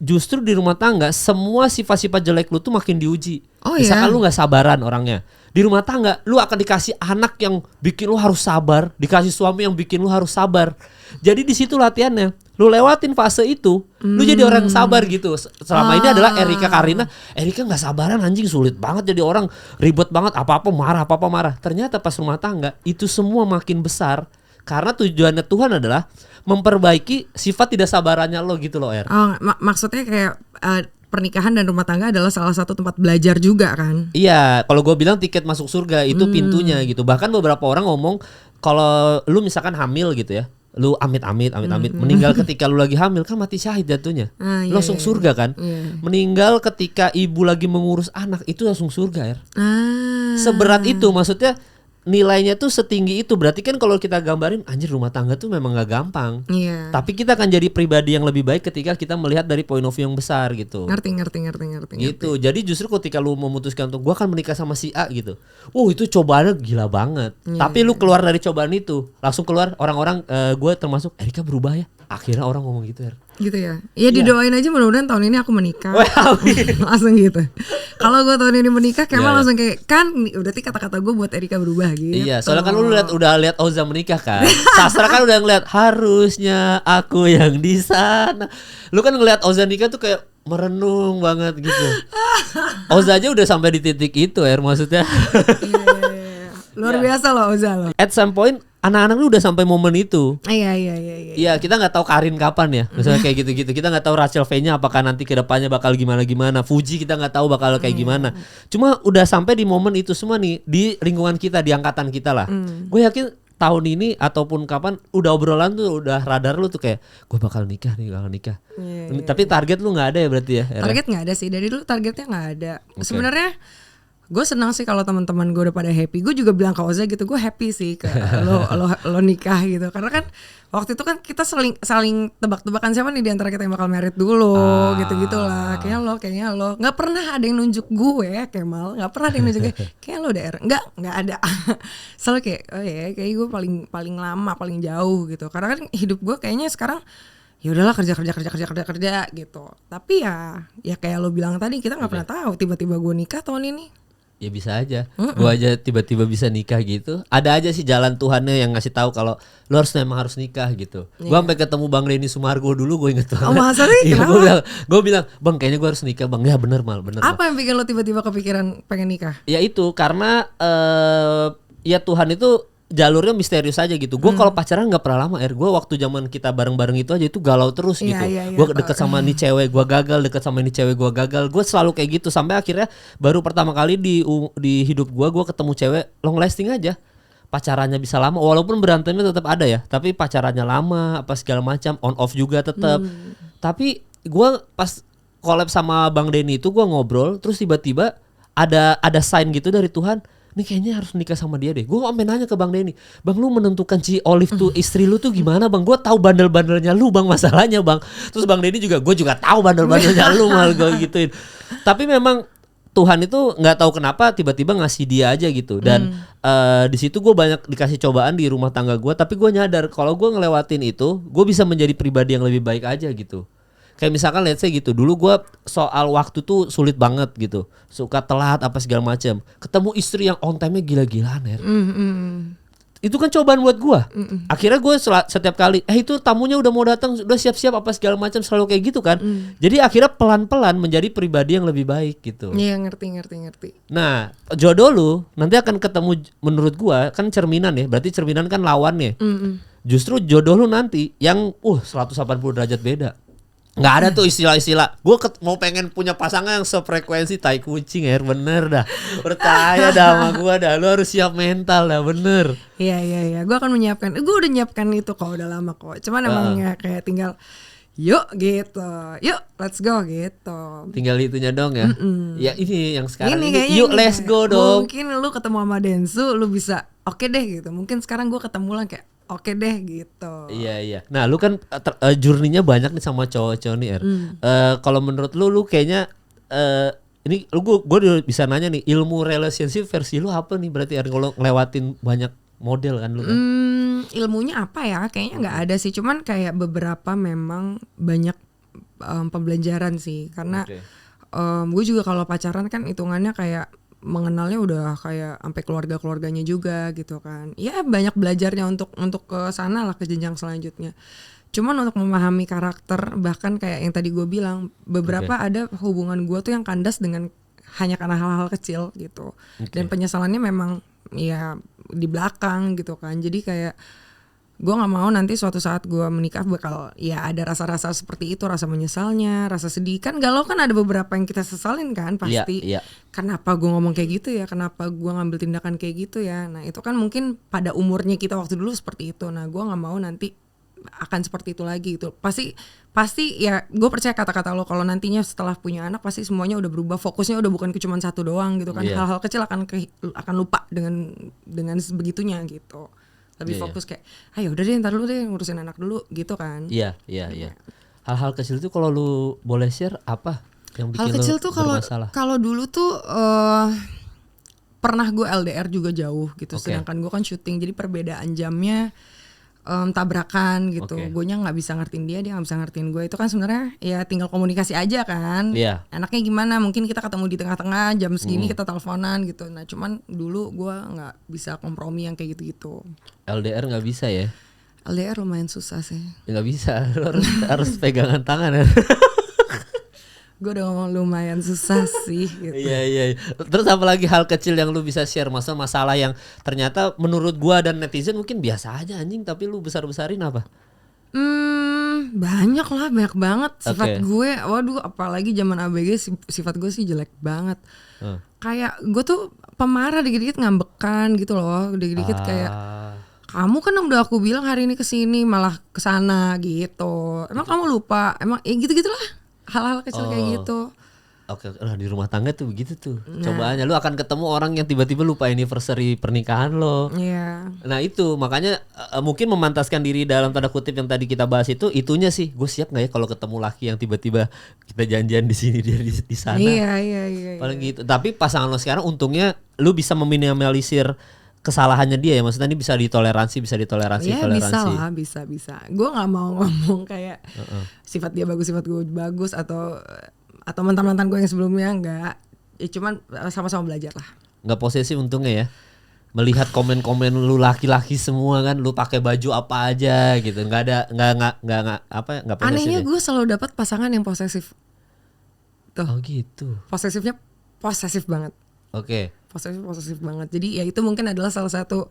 Justru di rumah tangga semua sifat-sifat jelek lu tuh makin diuji. Misalkan lu gak sabaran orangnya, di rumah tangga lu akan dikasih anak yang bikin lu harus sabar, dikasih suami yang bikin lu harus sabar. Jadi di situ latihannya. Lu lewatin fase itu, lu jadi orang yang sabar gitu. Selama ini adalah Erika Karina, Erika nggak sabaran anjing, sulit banget jadi orang, ribet banget, apa-apa marah. Ternyata pas rumah tangga itu semua makin besar karena tujuannya Tuhan adalah memperbaiki sifat tidak sabarannya lo gitu loh, Maksudnya kayak pernikahan dan rumah tangga adalah salah satu tempat belajar juga kan? Iya, kalau gue bilang tiket masuk surga itu pintunya gitu. Bahkan beberapa orang ngomong kalau lu misalkan hamil gitu ya, lu amit meninggal ketika lu lagi hamil kan mati syahid jatuhnya. Langsung surga kan. Meninggal ketika ibu lagi mengurus anak itu langsung surga. Seberat itu, maksudnya nilainya tuh setinggi itu. Berarti kan kalau kita gambarin, anjir rumah tangga tuh memang gak gampang. Tapi kita akan jadi pribadi yang lebih baik ketika kita melihat dari point of view yang besar gitu. Ngerti. Gitu. Jadi justru ketika lu memutuskan untuk gua akan menikah sama si A gitu, itu cobaannya gila banget. Tapi lu keluar dari cobaan itu, langsung keluar orang-orang, gue termasuk, Erika berubah ya. Akhirnya orang ngomong gitu gitu ya. Iya, didoain aja mudah-mudahan tahun ini aku menikah. Langsung gitu. Kalau gue tahun ini menikah, Kemal langsung kayak kan berarti kata-kata gue buat Erika berubah gitu. Iya, soalnya kan lu udah lihat Oza menikah kan. Sastra kan udah ngeliat harusnya aku yang di sana. Lu kan ngeliat Oza nikah tuh kayak merenung banget gitu. Oza aja udah sampai di titik itu maksudnya. Iya. Luar biasa loh Oza loh. At some point anak-anak lu udah sampai momen itu. Iya. Iya, kita nggak tahu Karin kapan ya. Misalnya kayak gitu-gitu. Kita nggak tahu Rachel V-nya apakah nanti ke depannya bakal gimana. Fuji kita nggak tahu bakal kayak gimana. Cuma udah sampai di momen itu semua nih di lingkungan kita, di angkatan kita lah. Gue yakin tahun ini ataupun kapan udah obrolan tuh, udah radar lu tuh kayak gue bakal nikah. Tapi target lu nggak ada ya berarti ya? Target nggak ada sih, dari dulu targetnya nggak ada. Sebenarnya gue senang sih kalau teman-teman gue udah pada happy. Gue juga bilang ke Oza gitu, gue happy sih ke lo nikah gitu. Karena kan waktu itu kan kita saling tebak-tebakan siapa nih di antara kita yang bakal married dulu, gitu-gitulah. Kayaknya lo. Nggak pernah ada yang nunjuk gue, Kemal. Nggak pernah ada yang nunjuk gue. Kayak lo udah nggak ada. Selalu kayak kayak gue paling lama, paling jauh gitu. Karena kan hidup gue kayaknya sekarang ya udahlah kerja gitu. Tapi ya kayak lo bilang tadi, kita nggak pernah tahu tiba-tiba gue nikah tahun ini. Ya bisa aja, gue aja tiba-tiba bisa nikah gitu. Ada aja sih jalan Tuhannya yang ngasih tahu kalau lo memang harus nikah gitu. Gue sampai ketemu Bang Denny Sumargo dulu, gue inget banget. Masa sih? Gue bilang, Bang kayaknya gue harus nikah Bang. Ya bener mal. Apa yang bikin lo tiba-tiba kepikiran pengen nikah? Ya itu karena ya Tuhan itu jalurnya misterius aja gitu. Gue kalau pacaran nggak pernah lama. Gue waktu zaman kita bareng-bareng itu aja itu galau terus gitu. Gue deket sama nih cewek, gue gagal. Deket sama ini cewek, gue gagal. Gue selalu kayak gitu sampai akhirnya baru pertama kali di hidup gue ketemu cewek long lasting aja. Pacarannya bisa lama, walaupun berantemnya tetap ada ya. Tapi pacarannya lama, apa segala macam, on off juga tetap. Tapi gue pas collab sama Bang Denny itu gue ngobrol, terus tiba-tiba ada sign gitu dari Tuhan. Nih kayaknya harus nikah sama dia deh. Gue sampe nanya ke Bang Denny, Bang lu menentukan si Olive tuh istri lu tuh gimana Bang? Gue tahu bandel-bandelnya lu Bang, masalahnya Bang. Terus Bang Denny juga, gue juga tahu bandel-bandelnya lu, mal gue gituin. Tapi memang Tuhan itu nggak tahu kenapa tiba-tiba ngasih dia aja gitu. Dan di situ gue banyak dikasih cobaan di rumah tangga gue. Tapi gue nyadar kalau gue ngelewatin itu, gue bisa menjadi pribadi yang lebih baik aja gitu. Kayak misalkan let's say gitu, dulu gue soal waktu tuh sulit banget gitu, suka telat apa segala macam. Ketemu istri yang on time-nya gila-gilaan itu kan cobaan buat gue. Akhirnya gue setiap kali itu tamunya udah mau datang, udah siap-siap apa segala macam, selalu kayak gitu kan. Jadi akhirnya pelan-pelan menjadi pribadi yang lebih baik gitu. Iya, ngerti. Nah, jodoh lu nanti akan ketemu, menurut gue kan cerminan ya, berarti cerminan kan lawannya. Justru jodoh lu nanti yang 180 derajat beda. Nggak ada tuh istilah-istilah gue mau pengen punya pasangan yang sefrekuensi, tai kucing ya, bener dah, percaya dah sama gue dah, lu harus siap mental dah, bener. Iya, gue akan menyiapkan, gue udah nyiapkan itu kok, udah lama kok, cuman emangnya kayak tinggal yuk gitu, yuk let's go gitu, tinggal itunya dong ya. Ya ini yang sekarang ini yuk ini let's go dong. Mungkin lu ketemu sama Densu lu bisa oke deh gitu, mungkin sekarang gue ketemu lah kayak oke deh gitu. Iya. Nah, lu kan journey-nya banyak nih sama cowok-cowok nih, kalau menurut lu kayaknya ini gue bisa nanya nih, ilmu relationship versi lu apa nih berarti kalau ngelewatin banyak model kan lu kan? Ilmunya apa ya? Kayaknya nggak ada sih, cuman kayak beberapa memang banyak pembelajaran sih, karena gue juga kalau pacaran kan hitungannya kayak mengenalnya udah kayak sampai keluarganya juga gitu kan. Ya banyak belajarnya untuk ke sana lah, ke jenjang selanjutnya. Cuman untuk memahami karakter, bahkan kayak yang tadi gue bilang, beberapa ada hubungan gue tuh yang kandas dengan hanya karena hal-hal kecil gitu. Dan penyesalannya memang ya di belakang gitu kan. Jadi kayak gue nggak mau nanti suatu saat gue menikah bakal ya ada rasa-rasa seperti itu, rasa menyesalnya, rasa sedih kan, galau kan, ada beberapa yang kita sesalin kan pasti. Kenapa gue ngomong kayak gitu ya, kenapa gue ngambil tindakan kayak gitu ya. Nah itu kan mungkin pada umurnya kita waktu dulu seperti itu. Nah gue nggak mau nanti akan seperti itu lagi gitu. Pasti ya gue percaya kata-kata lo, kalau nantinya setelah punya anak pasti semuanya udah berubah, fokusnya udah bukan ke cuma satu doang gitu kan. Hal-hal kecil akan lupa dengan sebegitunya gitu. Lebih fokus kayak ayo udah deh, ntar dulu deh ngurusin anak dulu gitu kan. Iya. Hal-hal kecil itu kalau lu boleh share apa yang bikin hal kecil lu tuh bermasalah? kalau dulu tuh pernah gue LDR juga jauh gitu. Sedangkan gue kan syuting, jadi perbedaan jamnya tabrakan gitu. Guenya nggak bisa ngertiin dia nggak bisa ngertiin gue. Itu kan sebenarnya ya tinggal komunikasi aja kan. Enaknya gimana, mungkin kita ketemu di tengah-tengah jam segini kita teleponan gitu. Nah cuman dulu gue nggak bisa kompromi yang kayak gitu-gitu. LDR nggak bisa ya? LDR lumayan susah sih. Nggak bisa, lu harus pegangan tangan ya. Gue udah ngomong lumayan susah sih gitu. Iya. Terus apa lagi hal kecil yang lu bisa share, masalah yang ternyata menurut gua dan netizen mungkin biasa aja anjing, tapi lu besar-besarin apa? Banyak banget sifat gue. Waduh, apalagi zaman ABG sifat gue sih jelek banget. Kayak gue tuh pemarah, dikit-dikit ngambekan gitu loh. Dikit-dikit kayak kamu kan udah aku bilang hari ini kesini malah kesana gitu. Emang kamu lupa? Emang ya gitu-gitulah. Hal-hal kecil kayak gitu. Oke, di rumah tangga tuh begitu tuh. Cobaannya lu akan ketemu orang yang tiba-tiba lupa anniversary pernikahan lo. Iya. Nah itu makanya mungkin memantaskan diri dalam tanda kutip yang tadi kita bahas itunya sih. Gue siap nggak ya kalau ketemu laki yang tiba-tiba kita janjian di sini dia di sana. Iya. Paling gitu. Tapi pasangan lo sekarang untungnya lu bisa meminimalisir kesalahannya dia ya, maksudnya ini bisa ditoleransi. Ya bisa. Gue nggak mau ngomong kayak sifat dia bagus, sifat gue bagus atau mantan gue yang sebelumnya nggak. Ya cuman sama-sama belajar lah. Nggak posesif untungnya ya. Melihat komen-komen lu laki-laki semua kan, lu pakai baju apa aja gitu, nggak posesif. Anehnya gue selalu dapat pasangan yang posesif. Tuh. Oh gitu. Posesifnya posesif banget. Posesif banget. Jadi ya itu mungkin adalah salah satu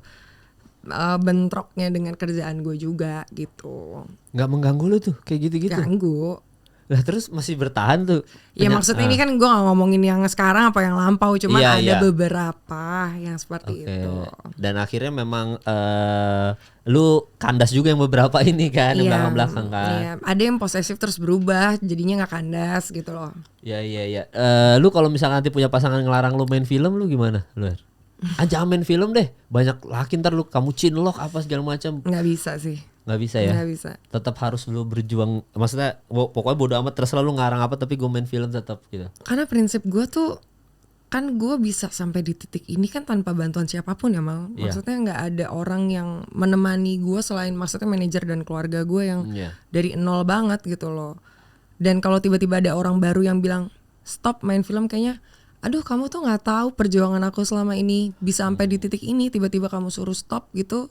bentroknya dengan kerjaan gue juga gitu. Nggak mengganggu lu tuh kayak gitu-gitu? Ganggu. Lah terus masih bertahan tuh? Ya maksudnya ini kan gue gak ngomongin yang sekarang apa yang lampau, cuman ada beberapa yang seperti itu. Dan akhirnya memang lu kandas juga yang beberapa ini kan, yang belakang-belakang kan. Iya, ada yang posesif terus berubah jadinya gak kandas gitu loh. Iya. Lu kalau misalnya nanti punya pasangan ngelarang lu main film, lu gimana? Lu jangan main film deh, banyak laki ntar lu kamu cinlok apa segala macam. Nggak bisa sih. Nggak bisa ya? Nggak bisa. Tetap harus lu berjuang. Maksudnya pokoknya bodo amat, terserah lu ngarang apa tapi gue main film tetap gitu. Karena prinsip gue tuh kan gue bisa sampai di titik ini kan tanpa bantuan siapapun ya Mal. Maksudnya nggak ada orang yang menemani gue selain maksudnya manajer dan keluarga gue yang dari nol banget gitu loh. Dan kalau tiba-tiba ada orang baru yang bilang stop main film, kayaknya aduh kamu tuh nggak tahu perjuangan aku selama ini bisa sampai di titik ini, tiba-tiba kamu suruh stop gitu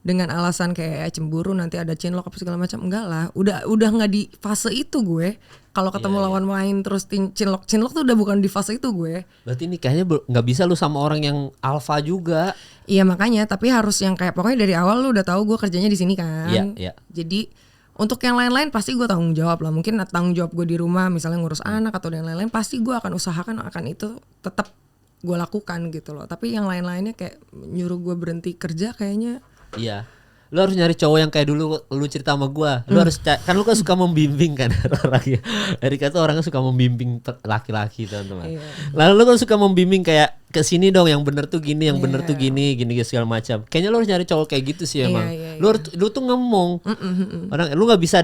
dengan alasan kayak cemburu nanti ada cinlok apa segala macam. Enggak lah, udah nggak di fase itu gue. Kalau ketemu lawan main terus cinlok tuh udah bukan di fase itu gue. Berarti nikahnya nggak bisa lu sama orang yang alfa juga. Iya makanya, tapi harus yang kayak pokoknya dari awal lu udah tahu gue kerjanya di sini kan. Iya. Jadi untuk yang lain-lain pasti gue tanggung jawab lah. Mungkin tanggung jawab gue di rumah misalnya ngurus anak atau yang lain-lain pasti gue akan usahakan akan itu tetap gue lakukan gitu loh. Tapi yang lain-lainnya kayak nyuruh gue berhenti kerja kayaknya. Iya. Lu harus nyari cowok yang kayak dulu lu cerita sama gua. Lu harus kan lu kan suka membimbing kan orangnya. Erika tuh orangnya suka membimbing laki-laki teman-teman. Lalu lu kan suka membimbing kayak ke sini dong yang bener tuh gini, yang bener tuh gini segala macam. Kayaknya lu harus nyari cowok kayak gitu sih emang. Lu tuh ngomong. Orang lu enggak bisa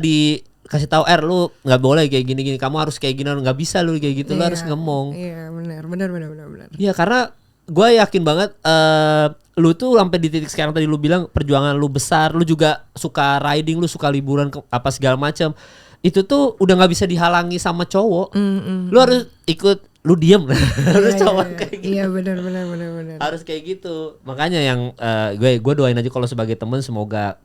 kasih tahu lu nggak boleh kayak gini kamu harus kayak gini, nggak bisa lu kayak gitu. Lu harus ngomong. Iya benar. Iya karena gue yakin banget lu tuh sampai di titik sekarang tadi lu bilang perjuangan lu besar, lu juga suka riding, lu suka liburan apa segala macam. Itu tuh udah nggak bisa dihalangi sama cowok. Lu harus ikut, lu diem harus cowok kayak gitu. Iya benar. Harus kayak gitu. Makanya yang gue doain aja kalau sebagai temen semoga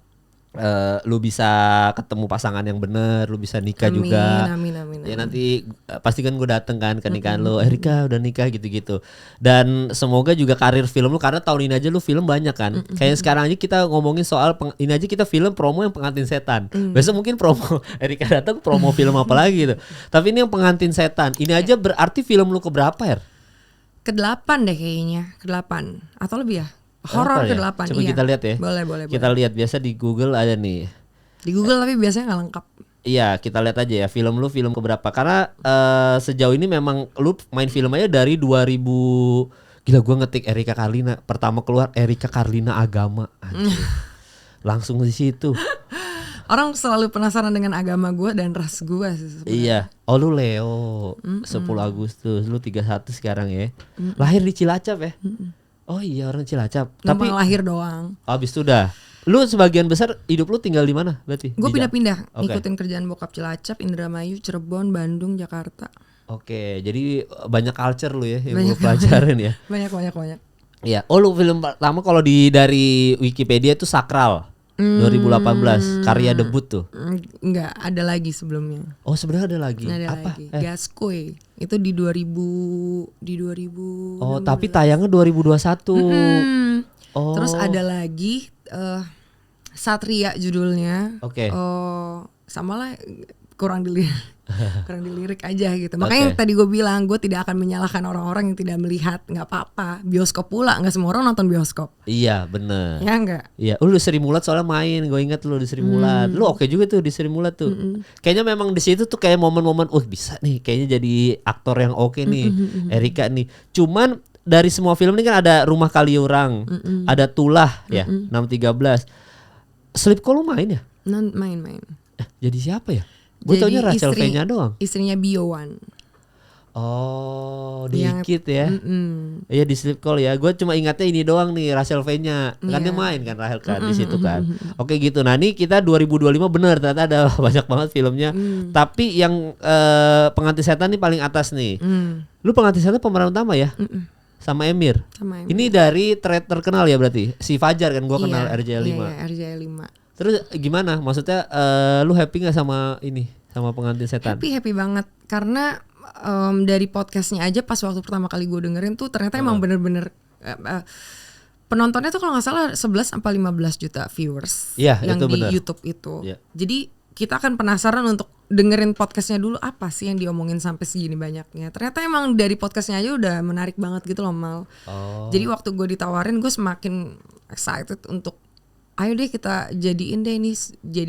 lu bisa ketemu pasangan yang bener, lu bisa nikah juga. Amin. Ya nanti pasti kan gue dateng kan ke nikahan lu, Erika udah nikah gitu-gitu. Dan semoga juga karir film lu, karena tahun ini aja lu film banyak kan. Kayak sekarang aja kita ngomongin soal ini aja kita film promo yang Pengantin Setan. Besok mungkin promo Erika datang promo film apa lagi gitu. Tapi ini yang Pengantin Setan. Ini aja berarti film lu keberapa ya? Ke-8 deh kayaknya, ke-8 atau lebih ya? Horor ke-8. Coba kita lihat ya. Boleh. Kita lihat biasa di Google ada nih. Di Google tapi biasanya nggak lengkap. Iya, kita lihat aja ya film lu film keberapa. Karena sejauh ini memang lu main film aja dari 2000. Gila, gua ngetik Erika Carlina, pertama keluar Erika Carlina Agama. Langsung di situ. Orang selalu penasaran dengan agama gue dan ras gue sih sebenarnya. Iya. Oh lu Leo. 10 Agustus, lu 31 sekarang ya. Lahir di Cilacap ya? Oh iya, orang Cilacap. Tapi lahir doang. Habis itu udah. Lu sebagian besar hidup lu tinggal di mana berarti? Gue pindah-pindah, ngikutin kerjaan bokap Cilacap, Indramayu, Cirebon, Bandung, Jakarta. Oke, jadi banyak culture lu ya yang lu pelajarin ya. Banyak. Iya. Oh lu film pertama kalau dari Wikipedia itu Sakral. 2018 karya debut tuh. Enggak, ada lagi sebelumnya. Oh, sebenarnya ada lagi. Apa? Gaskoi. Itu di 2000 Oh, tapi tayangnya 2021. Oh. Terus ada lagi Satria judulnya. Oke. Oh, sama lah kurang dilirik aja gitu. Makanya yang tadi gue bilang gue tidak akan menyalahkan orang-orang yang tidak melihat, nggak apa-apa. Bioskop pula, nggak semua orang nonton bioskop. Iya bener. Ya enggak. Iya, lu di Sri Mulat soalnya main, gue ingat lu di Sri Mulat. Lu oke juga tuh di Sri Mulat tuh. Kayaknya memang di situ tuh kayak momen-momen, bisa nih, kayaknya jadi aktor yang oke nih, Erika nih. Cuman dari semua film ini kan ada Rumah Kaliurang, ada Tulah ya, 613. Slipknot lu main ya? Main. Jadi siapa ya? Gue taunya Rachel V-nya doang. Istrinya Biowan. Oh, dikit ya. Iya di Slipknot ya. Gue cuma ingatnya ini doang nih, Rachel V-nya. Kan dia main kan Rahel kan di situ kan. Oke gitu. Nah, ini kita 2025 bener ternyata ada banyak banget filmnya. Tapi yang Pengantin Setan nih paling atas nih. Lu Pengantin Setan pemeran utama ya? Sama Emir. Ini dari thread terkenal ya berarti. Si Fajar kan gua kenal RJ5. Iya, RJ5. Terus gimana? Maksudnya lu happy gak sama ini? Sama Pengantin Setan? Happy banget. Karena dari podcastnya aja pas waktu pertama kali gue dengerin tuh ternyata emang bener-bener penontonnya tuh kalau gak salah 11-15 juta viewers yang itu di bener. YouTube itu. Jadi kita akan penasaran untuk dengerin podcastnya dulu, apa sih yang diomongin sampai segini banyaknya. Ternyata emang dari podcastnya aja udah menarik banget gitu loh Mal. Jadi waktu gue ditawarin gue semakin excited untuk ayo deh kita jadiin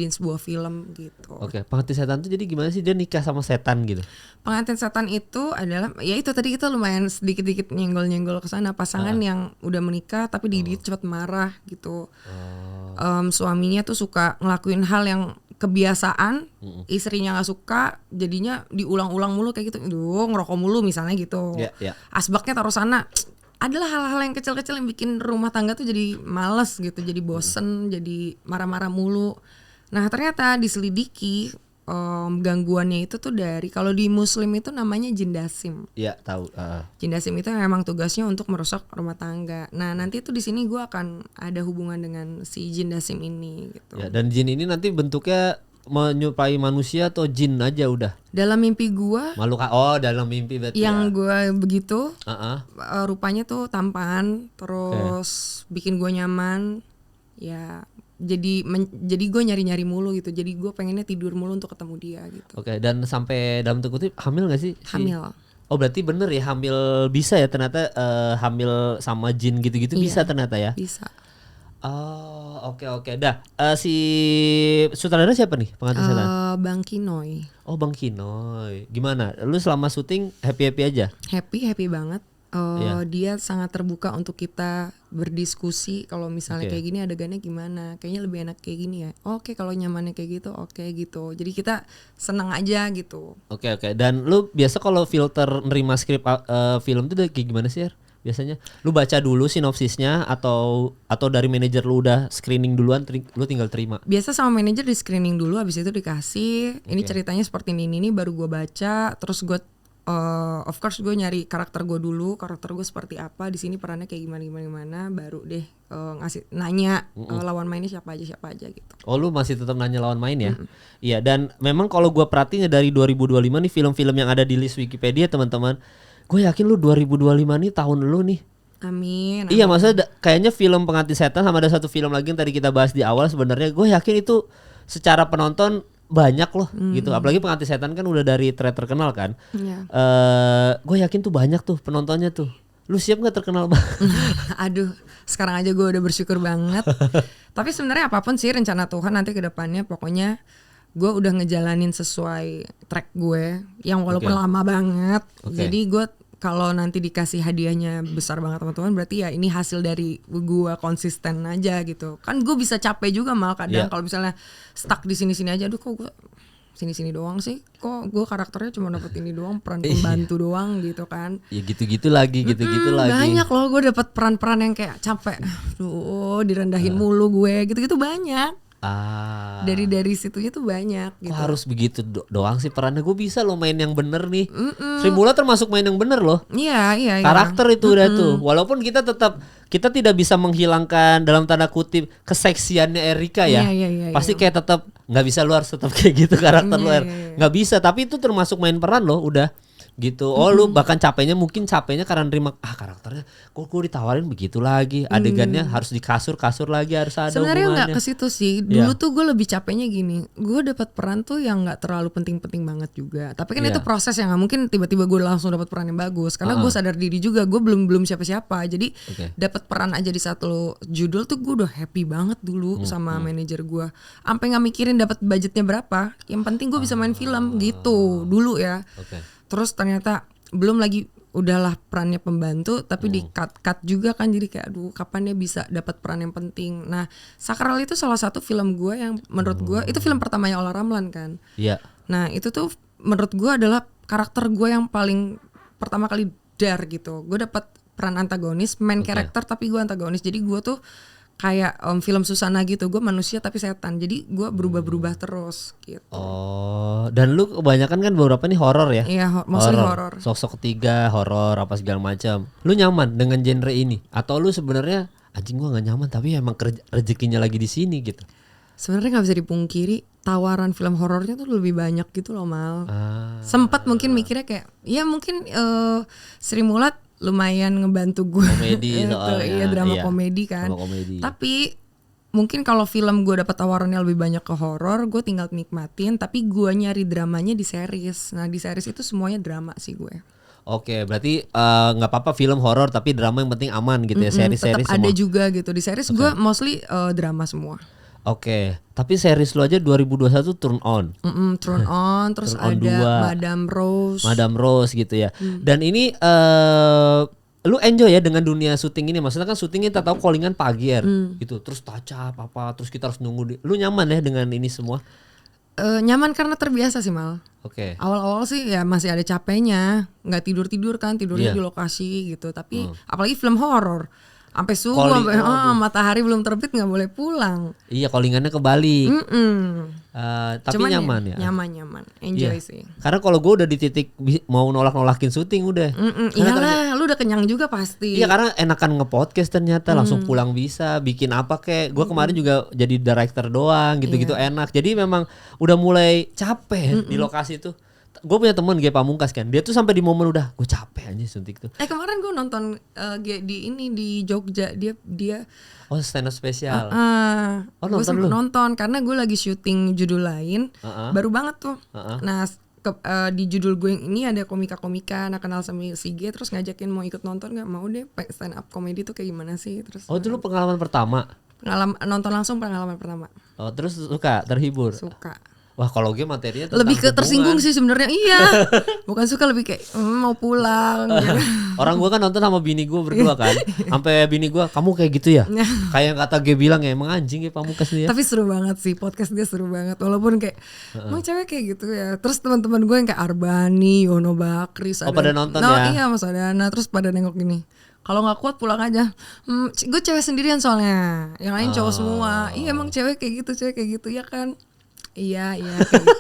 sebuah film gitu. Oke, Pengantin Setan tuh jadi gimana sih, dia nikah sama setan gitu? Pengantin Setan itu adalah ya itu tadi kita lumayan sedikit-sedikit nyenggol-nyenggol ke sana, pasangan yang udah menikah tapi dikit cepat marah gitu. Suaminya tuh suka ngelakuin hal yang kebiasaan, istrinya nggak suka, jadinya diulang-ulang mulu kayak gitu. Ngerokok mulu misalnya gitu. Asbaknya taruh sana. Adalah hal-hal yang kecil-kecil yang bikin rumah tangga tuh jadi males gitu, jadi bosen, jadi marah-marah mulu. Nah ternyata diselidiki gangguannya itu tuh dari, kalau di Muslim itu namanya jindasim. Iya tahu. Jindasim itu memang tugasnya untuk merusak rumah tangga. Nah nanti tuh di sini gue akan ada hubungan dengan si jindasim ini gitu. Ya, dan jin ini nanti bentuknya menyerupai manusia atau jin aja udah? Dalam mimpi gue. Dalam mimpi berarti. Yang gue begitu. Rupanya tuh tampan, terus bikin gue nyaman. Ya. Jadi gue nyari-nyari mulu gitu. Jadi gue pengennya tidur mulu untuk ketemu dia gitu. Oke, dan sampai dalam tanda kutip hamil gak sih? Hamil. Oh berarti bener ya, hamil bisa ya ternyata, hamil sama jin gitu-gitu. Iya, bisa ternyata ya? Bisa. Oh oke. Dah, si sutradara siapa nih pengantin setan? Bang Kinoy. Oh Bang Kinoy. Gimana? Lu selama syuting happy-happy aja? Happy banget. Dia sangat terbuka untuk kita berdiskusi. Kalau misalnya kayak gini adegannya gimana, kayaknya lebih enak kayak gini ya. Oke, kalau nyamannya kayak gitu, oke gitu. Jadi kita senang aja gitu. Oke. Dan lu biasa kalau filter nerima skrip film tuh kayak gimana sih, biasanya? Lu baca dulu sinopsisnya atau dari manajer lu udah screening duluan, lu tinggal terima? Biasa sama manajer di screening dulu, habis itu dikasih. Ini ceritanya seperti ini baru gue baca, terus gue of course gue nyari karakter gue dulu, karakter gue seperti apa di sini, perannya kayak gimana, baru deh nanya lawan mainnya siapa aja gitu. Oh lu masih tetap nanya lawan main ya? Iya, dan memang kalau gue perhatiin dari 2025 nih film-film yang ada di list Wikipedia teman-teman, gue yakin lu 2025 nih tahun lu nih. Amin. Iya, maksudnya kayaknya film Pengantin Setan sama ada satu film lagi yang tadi kita bahas di awal, sebenarnya gue yakin itu secara penonton banyak loh gitu. Apalagi Pengantin Setan kan udah dari thread terkenal kan. Gue yakin tuh banyak tuh penontonnya tuh. Lu siap gak terkenal banget? Aduh, sekarang aja gue udah bersyukur banget. Tapi sebenarnya apapun sih rencana Tuhan nanti ke depannya, pokoknya gue udah ngejalanin sesuai track gue yang walaupun lama banget. Jadi gue kalau nanti dikasih hadiahnya besar banget sama Tuhan, berarti ya ini hasil dari gue konsisten aja gitu. Kan gue bisa capek juga mal kadang kalau misalnya stuck di sini-sini aja. Aduh kok gue sini-sini doang sih, kok gue karakternya cuma dapet ini doang, peran pembantu doang gitu kan. Ya gitu-gitu lagi. Banyak loh gue dapet peran-peran yang kayak capek, direndahin mulu gue, gitu-gitu banyak. Dari situnya tuh banyak gitu. Kok harus begitu doang sih perannya? Gue bisa loh main yang bener nih. Sri Mulat termasuk main yang bener loh. Iya. Karakter itu udah tuh. Walaupun kita tidak bisa menghilangkan dalam tanda kutip keseksiannya Erika ya. Iya, pasti kayak tetap nggak bisa, lu harus tetap kayak gitu karakter lu. Nggak bisa, tapi itu termasuk main peran loh udah. Gitu. Lu bahkan capeknya karena nerima karakternya kok gue ditawarin begitu lagi, adegannya harus di kasur lagi, harus ada sebenarnya hubungannya. Nggak ke situ sih dulu tuh gue lebih capeknya gini, gue dapat peran tuh yang nggak terlalu penting banget juga, tapi kan itu proses yang nggak mungkin tiba-tiba gue langsung dapat peran yang bagus, karena gue sadar diri juga gue belum siapa-siapa, jadi dapat peran aja di satu judul tuh gue udah happy banget dulu sama manajer gue, sampai nggak mikirin dapat budgetnya berapa, yang penting gue bisa main film gitu dulu ya. Terus ternyata belum lagi udahlah perannya pembantu tapi di cut juga kan, jadi kayak aduh kapan dia bisa dapat peran yang penting. Nah Sakral itu salah satu film gue yang menurut gue itu film pertamanya Olla Ramlan kan. Nah itu tuh menurut gue adalah karakter gue yang paling pertama kali dar gitu. Gue dapat peran antagonis, main karakter tapi gue antagonis, jadi gue tuh kayak film Susana gitu, gue manusia tapi setan, jadi gue berubah terus gitu. Dan lu kebanyakan kan beberapa nih horor ya? Iya, mostly horor. Sosok ketiga horor apa segala macam. Lu nyaman dengan genre ini? Atau lu sebenarnya anjing gue nggak nyaman tapi emang rezekinya lagi di sini gitu? Sebenarnya nggak bisa dipungkiri tawaran film horornya tuh lebih banyak gitu loh Mal. Sempat mungkin mikirnya kayak, ya mungkin Sri Mulat lumayan ngebantu gue komedi soalnya, drama komedi kan. Tapi mungkin kalau film gue dapat tawarannya lebih banyak ke horor, gue tinggal nikmatin. Tapi gue nyari dramanya di series. Nah di series itu semuanya drama sih gue. Oke, berarti nggak apa-apa film horor tapi drama yang penting aman gitu ya, series-series semua. Tetap ada juga gitu di series gue mostly drama semua. Oke, tapi series lu aja 2021 Turn On. Turn On, terus Turn On ada 2. Madame Rose gitu ya. Dan ini lu enjoy ya dengan dunia syuting ini? Maksudnya kan syutingnya kita tahu callingan pagi gitu. Terus touch up apa, terus kita harus nunggu. Lu nyaman ya dengan ini semua? Nyaman karena terbiasa sih Mal. Awal-awal sih ya masih ada capeknya, nggak tidur kan, tidurnya di lokasi gitu. Tapi apalagi film horor. Sampai subuh, sampai matahari belum terbit nggak boleh pulang. Iya, callingannya kebalik. Tapi cuman nyaman ya. Nyaman, enjoy sih. Karena kalau gue udah di titik mau nolakin syuting udah. Iyalah, lu udah kenyang juga pasti. Iya, karena enakan nge-podcast ternyata langsung pulang bisa bikin apa kek. Gue kemarin juga jadi director doang gitu-gitu enak. Jadi memang udah mulai capek di lokasi tuh. Gue punya temen Ge Pamungkas kan, dia tuh sampai di momen udah gue capek aja suntik tuh. Kemarin gue nonton di Jogja, dia stand up spesial. Nonton karena gue lagi syuting judul lain, baru banget tuh. Nah di judul gue yang ini ada komika-komika, kenal sama si Ge, terus ngajakin mau ikut nonton, nggak mau deh. Stand up comedy tuh kayak gimana sih? Terus dulu pengalaman pertama. Nonton langsung pengalaman pertama. Terus terhibur. Suka. Wah, kalau gue materinya lebih ke tersinggung sih sebenarnya. Iya. Bukan suka, lebih kayak mau pulang gitu. Orang gue kan nonton sama bini gue berdua kan. Sampai bini gue, kamu kayak gitu ya? Kayak yang kata gue bilang ya, emang anjing ya Pamungkas dia. Tapi seru banget sih, podcast dia seru banget. Walaupun kayak emang cewek kayak gitu ya. Terus teman-teman gue yang kayak Arbani, Yono Bakri, pada nonton ya? Iya, Mas Adana. Terus pada nengok gini, kalau nggak kuat pulang aja. Gue cewek sendirian soalnya, yang lain cowok semua. Iya, emang cewek kayak gitu ya kan. Iya kayak gitu.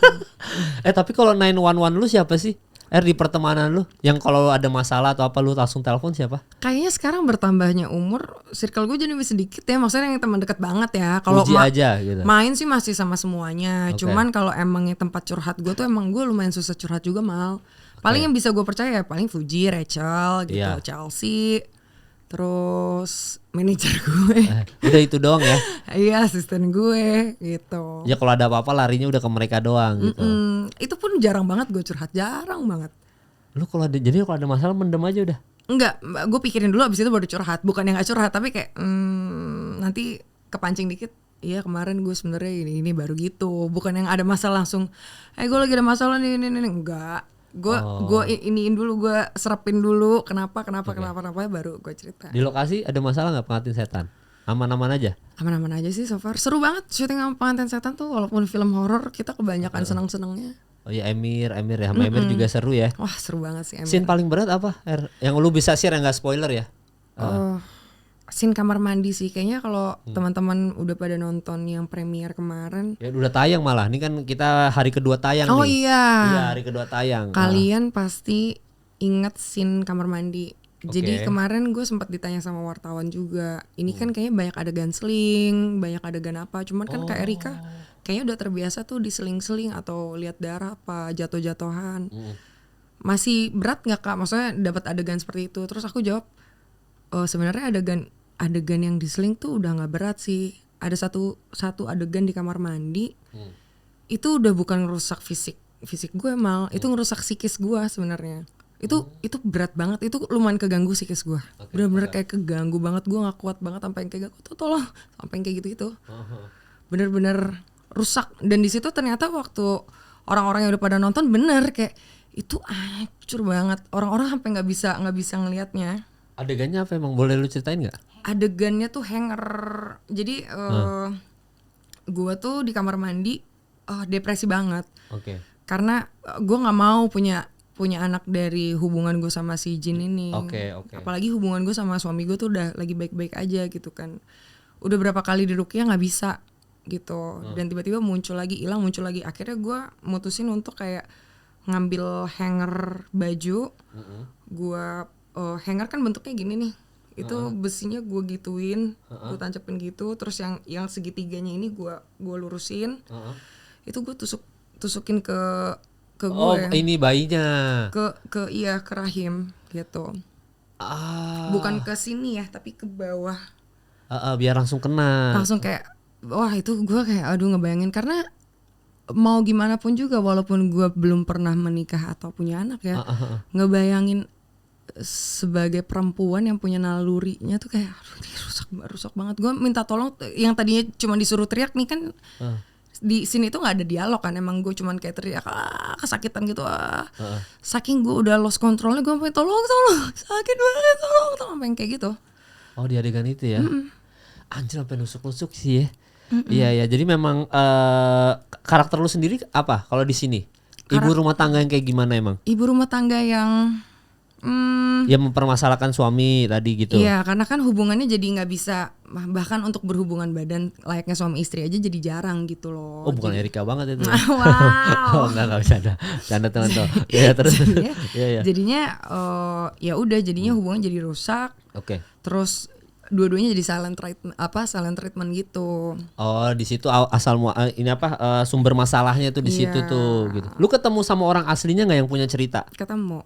Tapi kalau 911 lu siapa sih? Di pertemanan lu yang kalau ada masalah atau apa lu langsung telepon siapa? Kayaknya sekarang bertambahnya umur, circle gue jadi lebih sedikit ya. Maksudnya yang teman dekat banget ya. Kalau aja gitu. Main sih masih sama semuanya. Cuman kalau emangnya tempat curhat gue tuh emang gue lumayan susah curhat juga mal. Paling yang bisa gue percaya ya paling Fuji, Rachel gitu, Chelsea. Terus manajer gue. Udah itu doang ya? Iya, asisten gue gitu. Ya kalau ada apa-apa larinya udah ke mereka doang gitu. Itu pun jarang banget gue curhat, jarang banget. Lu kalau ada masalah mendem aja udah? Enggak, gue pikirin dulu abis itu baru curhat. Bukan yang gak curhat, tapi kayak nanti kepancing dikit. Iya kemarin gue sebenarnya ini baru gitu. Bukan yang ada masalah langsung, gue lagi ada masalah nih, enggak. Gue iniin dulu, gue serapin dulu kenapa baru gue cerita. Di lokasi ada masalah nggak pengantin setan? Aman-aman aja? Aman-aman aja sih so far. Seru banget syuting sama pengantin setan tuh, walaupun film horor kita kebanyakan seneng-senengnya. Oh iya, Emir ya, sama Emir juga seru ya. Wah seru banget sih Emir. Scene paling berat apa? Yang lu bisa share yang nggak spoiler ya? Scene kamar mandi sih kayaknya. Kalau teman-teman udah pada nonton yang premier kemarin. Ya udah tayang malah. Ini kan kita hari kedua tayang nih. Oh iya. Iya, hari kedua tayang. Kalian pasti ingat scene kamar mandi. Jadi kemarin gue sempat ditanya sama wartawan juga. Ini kan kayaknya banyak adegan seling, banyak adegan apa. Cuman kan Kak Erika kayaknya udah terbiasa tuh diseling-seling atau lihat darah apa, jatuh-jatuhan. Masih berat nggak Kak? Maksudnya dapat adegan seperti itu. Terus aku jawab, sebenarnya adegan yang diseling tuh udah nggak berat sih. Ada satu adegan di kamar mandi, itu udah bukan ngerusak fisik gue mal, itu ngerusak psikis gue sebenarnya. Itu berat banget, itu lumayan keganggu psikis gue. Bener-bener kayak keganggu banget, gue nggak kuat banget sampai kayak tolong, sampai kayak gitu. Bener-bener rusak. Dan di situ ternyata waktu orang-orang yang udah pada nonton bener kayak itu hancur banget. Orang-orang sampai nggak bisa ngelihatnya. Adegannya apa emang, boleh lu ceritain nggak? Adegannya tuh hanger. Jadi gue tuh di kamar mandi depresi banget. Karena gue nggak mau punya anak dari hubungan gue sama si Jin ini. Apalagi hubungan gue sama suami gue tuh udah lagi baik-baik aja gitu kan. Udah berapa kali diruqyah nggak bisa gitu. Dan tiba-tiba muncul lagi, hilang, muncul lagi. Akhirnya gue mutusin untuk kayak ngambil hanger baju. Gue hanger kan bentuknya gini nih. Itu besinya gue gituin, gue tancepin gitu. Terus yang segitiganya ini gue lurusin. Itu gue tusukin ke gue. Oh ini bayinya. Ke rahim gitu. Bukan ke sini ya, tapi ke bawah. Biar langsung kena. Langsung kayak, wah itu gue kayak aduh ngebayangin. Karena mau gimana pun juga, walaupun gue belum pernah menikah atau punya anak ya, ngebayangin sebagai perempuan yang punya nalurinya tuh kayak aduh ini rusak banget. Gue minta tolong, yang tadinya cuma disuruh teriak nih kan. Di sini tuh nggak ada dialog kan, emang gue cuman kayak teriak kesakitan gitu. Saking gue udah lost controlnya, gue sampai tolong sakit banget, tolong sampai kayak gitu. Oh di adegan itu ya. Anjir sampai nusuk sih ya. Iya jadi memang karakter lu sendiri apa kalau di sini? Ibu rumah tangga yang kayak gimana emang? Ibu rumah tangga yang Ya mempermasalahkan suami tadi gitu. Iya, karena kan hubungannya jadi nggak bisa, bahkan untuk berhubungan badan layaknya suami istri aja jadi jarang gitu loh. Oh bukan jadi, Erika banget itu. Wow. Oh enggak bisa ada. Canda teman-teman. Ya terus. Jadinya ya udah jadinya hubungan jadi rusak. Oke. Terus dua-duanya jadi silent treatment gitu. Oh di situ asal ini sumber masalahnya tuh di situ tuh gitu. Lu ketemu sama orang aslinya nggak yang punya cerita? Ketemu.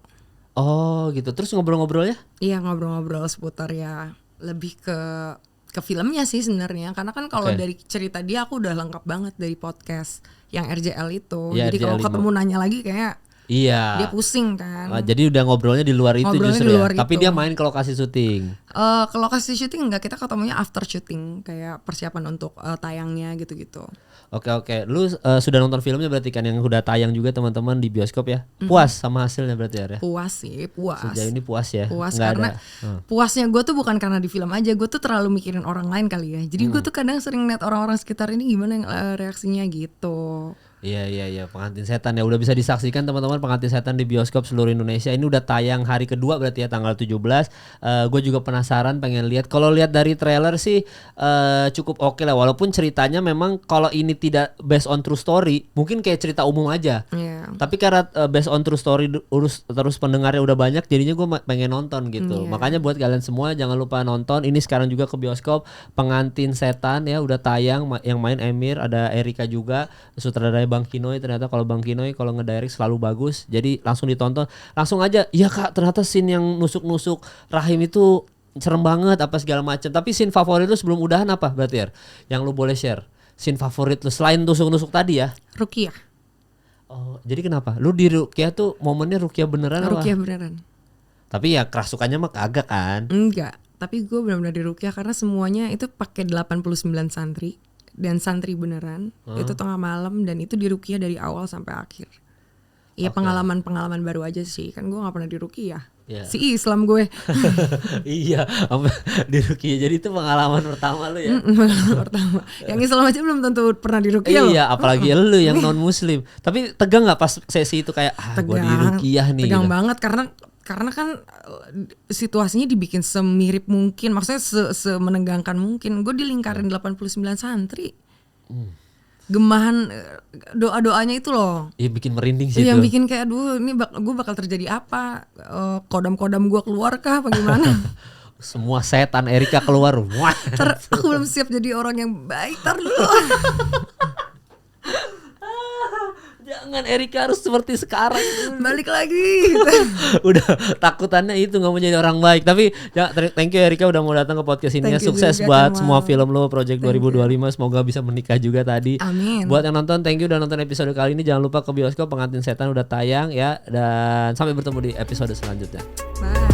Oh gitu. Terus ngobrol-ngobrolnya? Iya ngobrol-ngobrol seputar ya lebih ke filmnya sih sebenarnya. Karena kan kalau dari cerita dia aku udah lengkap banget dari podcast yang RJL itu. Ya, jadi kalau RJL ketemu nanya lagi kayak dia pusing kan. Jadi udah ngobrolnya di luar itu justru ya. Tapi dia main ke lokasi syuting. Ke lokasi syuting enggak, kita ketemunya after syuting kayak persiapan untuk tayangnya gitu-gitu. Oke. Lu sudah nonton filmnya berarti kan yang udah tayang juga teman-teman di bioskop ya? Puas sama hasilnya berarti ya? Puas sih, puas. Sejauh ini puas ya? Puas karena puasnya gue tuh bukan karena di film aja, gue tuh terlalu mikirin orang lain kali ya. Jadi gue tuh kadang sering liat orang-orang sekitar ini gimana reaksinya gitu. Iya Pengantin Setan ya udah bisa disaksikan teman-teman Pengantin Setan di bioskop seluruh Indonesia. Ini udah tayang hari kedua berarti ya tanggal 17. Gue juga penasaran pengen lihat. Kalau lihat dari trailer sih cukup oke lah walaupun ceritanya memang kalau ini tidak based on true story mungkin kayak cerita umum aja. Tapi karena based on true story terus pendengarnya udah banyak jadinya gue pengen nonton gitu. Makanya buat kalian semua jangan lupa nonton. Ini sekarang juga ke bioskop Pengantin Setan ya udah tayang yang main Emir, ada Erika juga, sutradara Bang Kinoy. Ternyata kalau Bang Kinoy kalau ngedirect selalu bagus. Jadi langsung ditonton. Langsung aja, iya Kak ternyata scene yang nusuk-nusuk rahim itu serem banget apa segala macam. Tapi scene favorit lu sebelum udahan apa berarti ya? Yang lu boleh share. Scene favorit lu selain nusuk-nusuk tadi ya? Rukiah. Oh, jadi kenapa? Lu di Rukiah tuh momennya Rukiah beneran apa? Rukiah beneran. Tapi ya kerasukannya mah kagak kan? Enggak. Tapi gue benar-benar di Rukiah karena semuanya itu pakai 89 santri. Dan santri beneran itu tengah malam dan itu di Rukiah dari awal sampai akhir. Ya pengalaman baru aja sih kan gue nggak pernah di Rukiah. Si Islam gue. Iya di Rukiah jadi itu pengalaman pertama lu ya. Pengalaman pertama. Yang Islam aja belum tentu pernah di Rukiah loh. Iya apalagi lu yang non muslim. Tapi tegang nggak pas sesi itu kayak gue di Rukiah nih. Tegang banget karena kan situasinya dibikin semirip mungkin, maksudnya semenegangkan mungkin. Gue dilingkarin 89 santri. Gemahan doa-doanya itu loh. Iya bikin merinding sih itu. Yang bikin kayak aduh ini gue bakal terjadi apa? Kodam-kodam gue keluar kah apa gimana? Semua setan Erika keluar. Aku belum siap jadi orang yang baik. Dulu. Jangan Erika harus seperti sekarang. Balik lagi. Udah takutannya itu gak mau jadi orang baik. Tapi ya, thank you Erika udah mau datang ke podcast ini. Sukses buat semua film lo Project 2025. Semoga bisa menikah juga tadi. Amin. Buat yang nonton thank you udah nonton episode kali ini. Jangan lupa ke bioskop Pengantin Setan udah tayang ya. Dan sampai bertemu di episode selanjutnya. Bye.